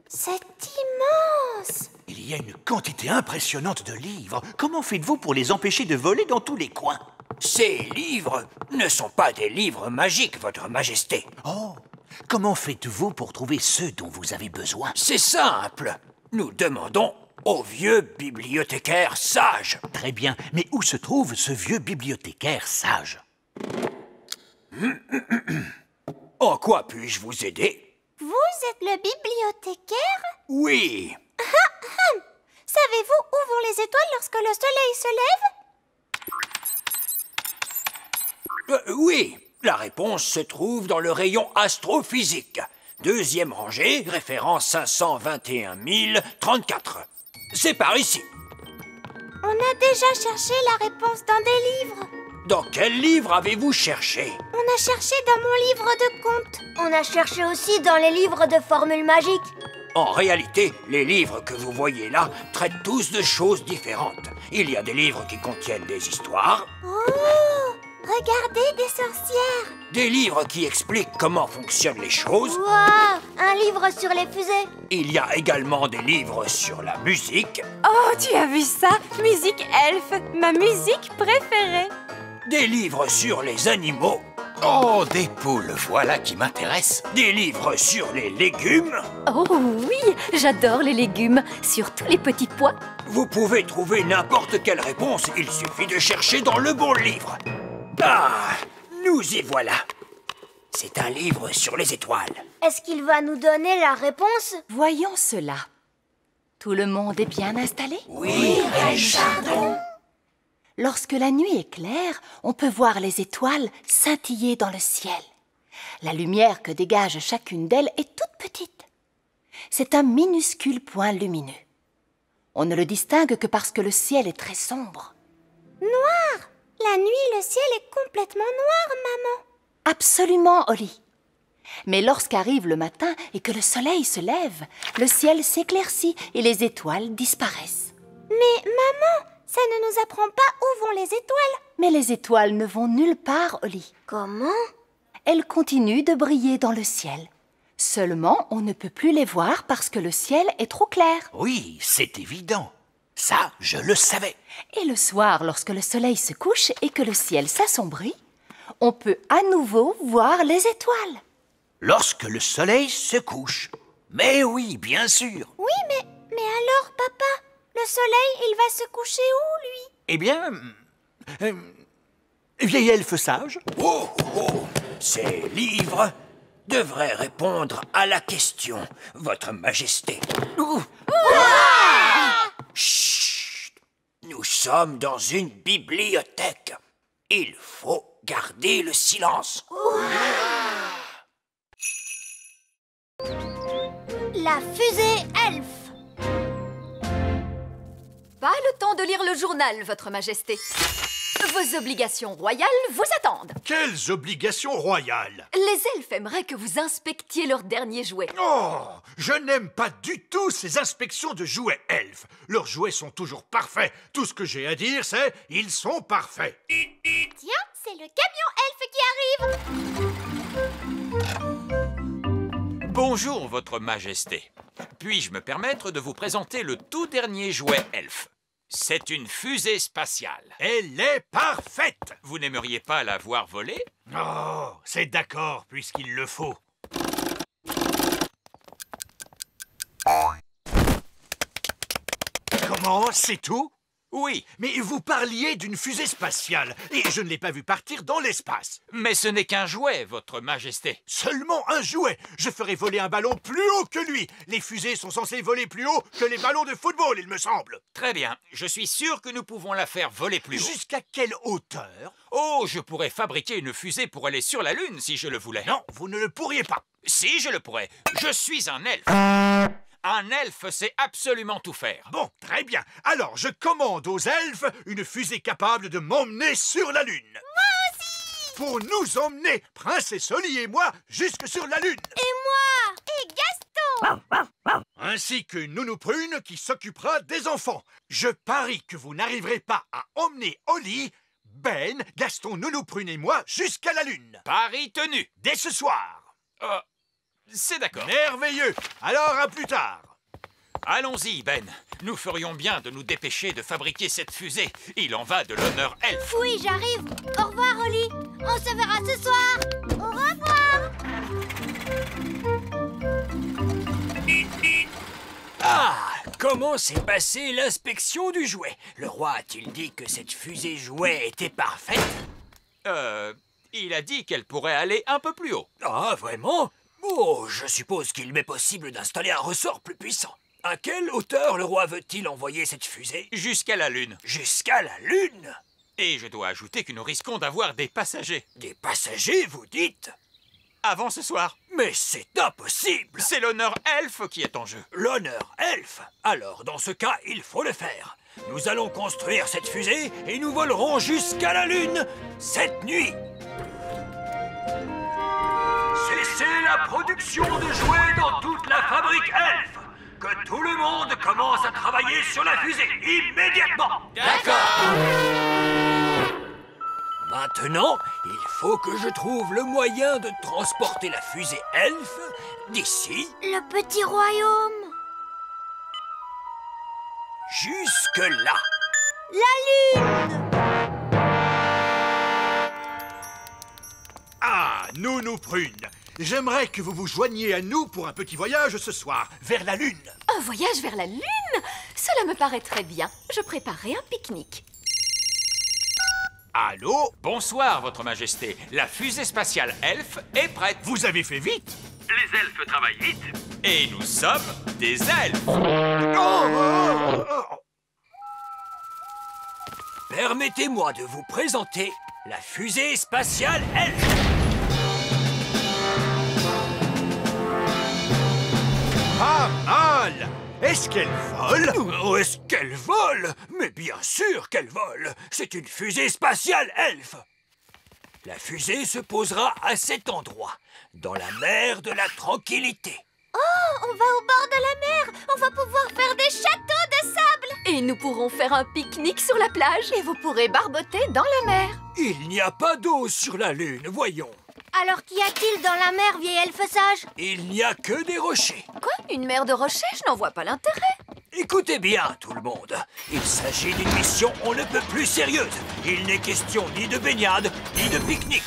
C'est immense! Il y a une quantité impressionnante de livres. Comment faites-vous pour les empêcher de voler dans tous les coins? Ces livres ne sont pas des livres magiques, Votre Majesté. Oh! Comment faites-vous pour trouver ceux dont vous avez besoin? C'est simple. Nous demandons au vieux bibliothécaire sage. Très bien, mais où se trouve ce vieux bibliothécaire sage? En quoi puis-je vous aider? Vous êtes le bibliothécaire? Oui. Savez-vous où vont les étoiles lorsque le soleil se lève? Oui, la réponse se trouve dans le rayon astrophysique. Deuxième rangée, référence 521 034. C'est par ici. On a déjà cherché la réponse dans des livres. Dans quel livre avez-vous cherché? On a cherché dans mon livre de contes. On a cherché aussi dans les livres de formules magiques. En réalité, les livres que vous voyez là traitent tous de choses différentes. Il y a des livres qui contiennent des histoires. Oh! Regardez, des sorcières! Des livres qui expliquent comment fonctionnent les choses. Waouh! Un livre sur les fusées. Il y a également des livres sur la musique. Oh, tu as vu ça? Musique elfe, ma musique préférée. Des livres sur les animaux. Oh, des poules, voilà qui m'intéresse. Des livres sur les légumes. Oh oui, j'adore les légumes, surtout les petits pois. Vous pouvez trouver n'importe quelle réponse, il suffit de chercher dans le bon livre. Ah, nous y voilà. C'est un livre sur les étoiles. Est-ce qu'il va nous donner la réponse? Voyons cela. Tout le monde est bien installé? Oui, Reine Chardon. Lorsque la nuit est claire, on peut voir les étoiles scintiller dans le ciel. La lumière que dégage chacune d'elles est toute petite. C'est un minuscule point lumineux. On ne le distingue que parce que le ciel est très sombre. Noir! La nuit, le ciel est complètement noir, maman. Absolument, Holly. Mais lorsqu'arrive le matin et que le soleil se lève, le ciel s'éclaircit et les étoiles disparaissent. Mais maman, ça ne nous apprend pas où vont les étoiles. Mais les étoiles ne vont nulle part, Holly. Comment? Elles continuent de briller dans le ciel. Seulement, on ne peut plus les voir parce que le ciel est trop clair. Oui, c'est évident. Ça, je le savais. Et le soir, lorsque le soleil se couche et que le ciel s'assombrit, on peut à nouveau voir les étoiles. Lorsque le soleil se couche. Mais oui, bien sûr. Oui, mais alors, papa, le soleil, il va se coucher où, lui? Eh bien... vieil elfe sage. Oh, oh, ces livres devraient répondre à la question, Votre Majesté. Chut! Nous sommes dans une bibliothèque. Il faut garder le silence. La fusée elfe. Pas le temps de lire le journal, Votre Majesté. Vos obligations royales vous attendent. Quelles obligations royales? Les elfes aimeraient que vous inspectiez leurs derniers jouets. Oh, je n'aime pas du tout ces inspections de jouets elfes. Leurs jouets sont toujours parfaits. Tout ce que j'ai à dire, c'est ils sont parfaits. Tiens, c'est le camion elfe qui arrive. Bonjour, Votre Majesté. Puis-je me permettre de vous présenter le tout dernier jouet elfe? C'est une fusée spatiale. Elle est parfaite. Vous n'aimeriez pas la voir voler? Oh, c'est d'accord, puisqu'il le faut. Comment? C'est tout? Oui. Mais vous parliez d'une fusée spatiale, et je ne l'ai pas vue partir dans l'espace. Mais ce n'est qu'un jouet, Votre Majesté. Seulement un jouet. Je ferai voler un ballon plus haut que lui. Les fusées sont censées voler plus haut que les ballons de football, il me semble. Très bien. Je suis sûr que nous pouvons la faire voler plus haut. Jusqu'à quelle hauteur? Oh, je pourrais fabriquer une fusée pour aller sur la Lune si je le voulais. Non, vous ne le pourriez pas. Si, je le pourrais. Je suis un elfe. Un elfe sait absolument tout faire. Bon, très bien. Alors, je commande aux elfes une fusée capable de m'emmener sur la Lune. Moi aussi! Pour nous emmener, Princesse Holly et moi, jusque sur la Lune. Et moi! Et Gaston! Ainsi que Nounou Prune qui s'occupera des enfants. Je parie que vous n'arriverez pas à emmener Holly, Ben, Gaston, Nounou Prune et moi jusqu'à la Lune. Pari tenu. Dès ce soir. C'est d'accord. Merveilleux. Alors, à plus tard. Allons-y, Ben. Nous ferions bien de nous dépêcher de fabriquer cette fusée. Il en va de l'honneur elfe. Oui, j'arrive. Au revoir, Holly. On se verra ce soir. Au revoir. Ah! Comment s'est passée l'inspection du jouet? Le roi a-t-il dit que cette fusée jouet était parfaite? Il a dit qu'elle pourrait aller un peu plus haut. Ah, vraiment? Oh, je suppose qu'il m'est possible d'installer un ressort plus puissant. À quelle hauteur le roi veut-il envoyer cette fusée? Jusqu'à la Lune. Jusqu'à la Lune? Et je dois ajouter que nous risquons d'avoir des passagers. Des passagers, vous dites? Avant ce soir. Mais c'est impossible! C'est l'honneur elfe qui est en jeu. L'honneur elfe? Alors, dans ce cas, il faut le faire. Nous allons construire cette fusée et nous volerons jusqu'à la Lune cette nuit. Cessez la production de jouets dans toute la fabrique elfe. Que tout le monde commence à travailler sur la fusée immédiatement. D'accord. Maintenant, il faut que je trouve le moyen de transporter la fusée elfe d'ici... Le petit royaume. jusque là. La Lune. Ah, Nounou Prune, j'aimerais que vous vous joigniez à nous pour un petit voyage ce soir, vers la Lune. Un voyage vers la Lune? Cela me paraît très bien. Je préparerai un pique-nique. Allô? Bonsoir, Votre Majesté. La fusée spatiale elfe est prête. Vous avez fait vite? Les elfes travaillent vite. Et nous sommes des elfes. Permettez-moi de vous présenter la fusée spatiale elfe. Pas mal! Est-ce qu'elle vole? Oh, est-ce qu'elle vole? Mais bien sûr qu'elle vole. C'est une fusée spatiale elfe. La fusée se posera à cet endroit, dans la mer de la tranquillité. Oh, on va au bord de la mer. On va pouvoir faire des châteaux de sable. Et nous pourrons faire un pique-nique sur la plage. Et vous pourrez barboter dans la mer. Il n'y a pas d'eau sur la Lune, voyons. Alors qu'y a-t-il dans la mer, vieil elfe sage? Il n'y a que des rochers. Quoi? Une mer de rochers? Je n'en vois pas l'intérêt. Écoutez bien, tout le monde. Il s'agit d'une mission on ne peut plus sérieuse. Il n'est question ni de baignade, ni de pique-nique.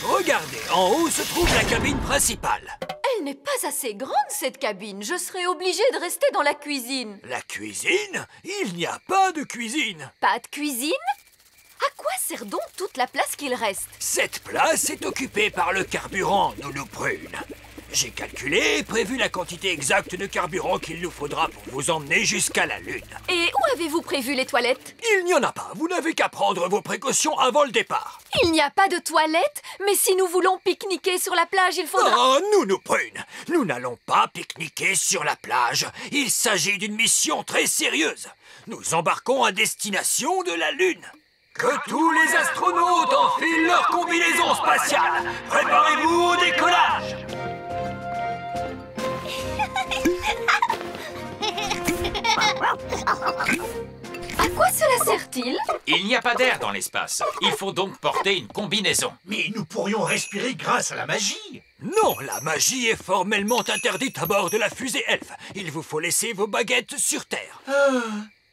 Regardez, en haut se trouve la cabine principale. Elle n'est pas assez grande, cette cabine. Je serai obligée de rester dans la cuisine. La cuisine? Il n'y a pas de cuisine. Pas de cuisine? À quoi sert donc toute la place qu'il reste? Cette place est occupée par le carburant, Nounou Prune. J'ai calculé et prévu la quantité exacte de carburant qu'il nous faudra pour vous emmener jusqu'à la Lune. Et où avez-vous prévu les toilettes? Il n'y en a pas. Vous n'avez qu'à prendre vos précautions avant le départ. Il n'y a pas de toilettes? Mais si nous voulons pique-niquer sur la plage, il faudra... Oh, Nounou Prune, nous n'allons pas pique-niquer sur la plage. Il s'agit d'une mission très sérieuse. Nous embarquons à destination de la Lune. Que tous les astronautes enfilent leur combinaison spatiale. Préparez-vous au décollage. À quoi cela sert-il? Il n'y a pas d'air dans l'espace. Il faut donc porter une combinaison. Mais nous pourrions respirer grâce à la magie. Non, la magie est formellement interdite à bord de la fusée Elf. Il vous faut laisser vos baguettes sur Terre.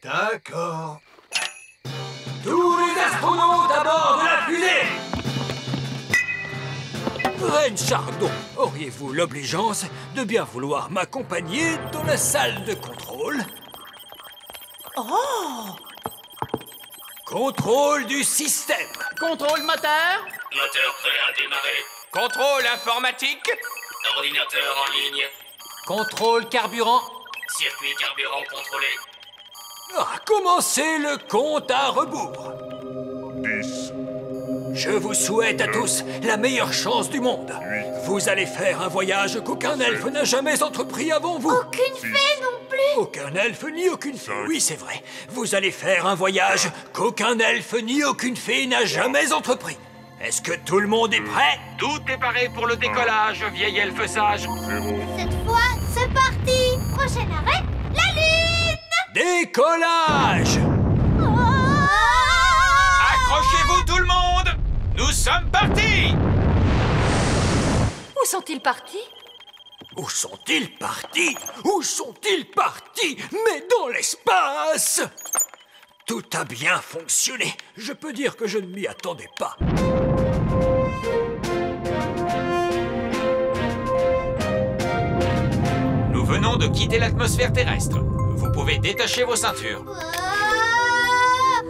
D'accord. Tous les astronautes à bord de la fusée! Reine Chardon, auriez-vous l'obligeance de bien vouloir m'accompagner dans la salle de contrôle? Oh! Contrôle du système. Contrôle moteur. Moteur prêt à démarrer. Contrôle informatique. Ordinateur en ligne. Contrôle carburant. Circuit carburant contrôlé. Commencez le compte à rebours. 10. Je vous souhaite à tous la meilleure chance du monde. Vous allez faire un voyage qu'aucun elfe n'a jamais entrepris avant vous. Aucune fée non plus. Aucun elfe ni aucune fée. Oui, c'est vrai. Vous allez faire un voyage qu'aucun elfe ni aucune fée n'a jamais entrepris. Est-ce que tout le monde est prêt? Tout est paré pour le décollage, vieil elfe sage. Cette fois, c'est parti. Prochain arrêt, la Lune. Décollage! Accrochez-vous tout le monde! Nous sommes partis! Où sont-ils partis? Où sont-ils partis? Où sont-ils partis? Mais dans l'espace! Tout a bien fonctionné. Je peux dire que je ne m'y attendais pas. Nous venons de quitter l'atmosphère terrestre. Vous pouvez détacher vos ceintures.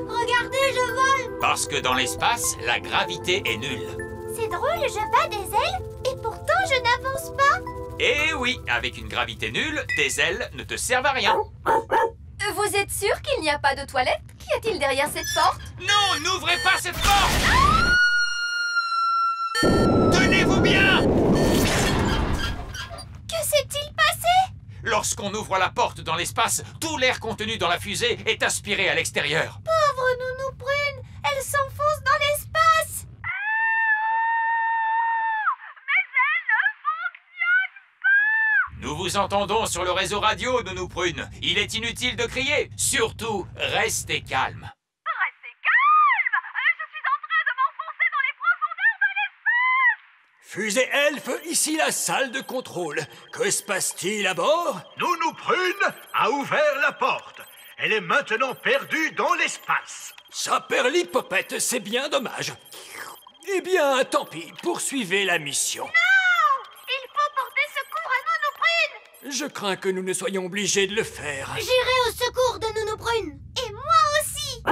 Regardez, je vole. Parce que dans l'espace, la gravité est nulle. C'est drôle, je bats des ailes et pourtant je n'avance pas. Eh oui, avec une gravité nulle, tes ailes ne te servent à rien. Vous êtes sûr qu'il n'y a pas de toilette? Qu'y a-t-il derrière cette porte? Non, n'ouvrez pas cette porte! Tenez-vous bien! Que s'est-il passé? Lorsqu'on ouvre la porte dans l'espace, tout l'air contenu dans la fusée est aspiré à l'extérieur. Pauvre Nounou Prune, elle s'enfonce dans l'espace. Nous vous entendons sur le réseau radio, Nounou Prune. Il est inutile de crier. Surtout, restez calme. Restez calme. Je suis en train de m'enfoncer dans les profondeurs de l'espace. Fusée Elf, ici la salle de contrôle. Que se passe-t-il à bord? Nounou Prune a ouvert la porte. Elle est maintenant perdue dans l'espace. Saperlipopette, c'est bien dommage. Eh bien, tant pis, poursuivez la mission. Il faut porter secours à Nounou Prune. Je crains que nous ne soyons obligés de le faire. J'irai au secours de Nounou Prune. Et moi aussi.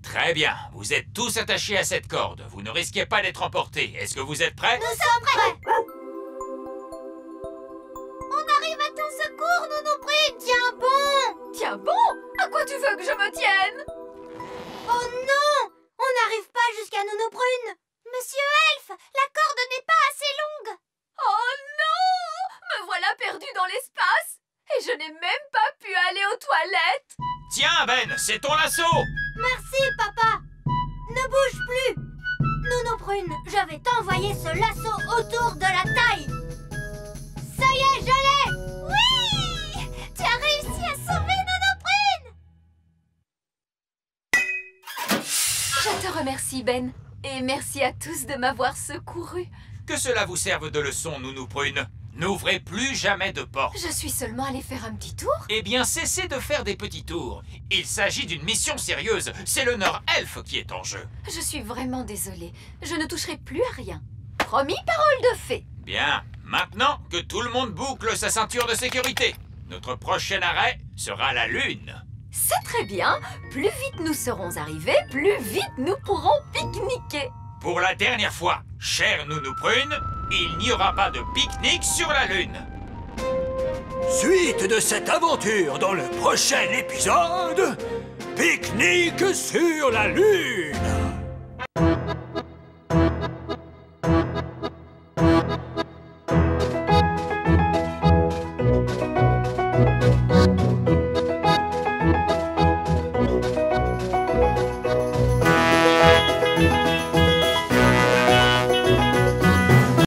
Très bien, vous êtes tous attachés à cette corde. Vous ne risquez pas d'être emportés. Est-ce que vous êtes prêts? Nous sommes prêts. On arrive à ton secours, Nounou Prune. Tiens bon. Tiens bon? À quoi tu veux que je me tienne? Oh non! On n'arrive pas jusqu'à Nounou Prune. Monsieur Elf, la corde n'est pas assez longue. Oh non! Me voilà perdue dans l'espace et je n'ai même pas pu aller aux toilettes. Tiens, Ben, c'est ton lasso! Merci, papa. Ne bouge plus. Nounou Prune, je vais t'envoyer ce lasso autour de la taille. Ça y est, je l'ai. Oui! Tu as réussi à sauver Nounou Prune. Je te remercie, Ben. Et merci à tous de m'avoir secouru. Que cela vous serve de leçon, Nounou Prune. N'ouvrez plus jamais de porte. Je suis seulement allée faire un petit tour. Eh bien, cessez de faire des petits tours. Il s'agit d'une mission sérieuse. C'est l'honneur elfe qui est en jeu. Je suis vraiment désolée. Je ne toucherai plus à rien. Promis, parole de fée. Bien. Maintenant, que tout le monde boucle sa ceinture de sécurité. Notre prochain arrêt sera la Lune. C'est très bien. Plus vite nous serons arrivés, plus vite nous pourrons pique-niquer. Pour la dernière fois, chère Nounou Prune, il n'y aura pas de pique-nique sur la Lune. Suite de cette aventure dans le prochain épisode, pique-nique sur la Lune.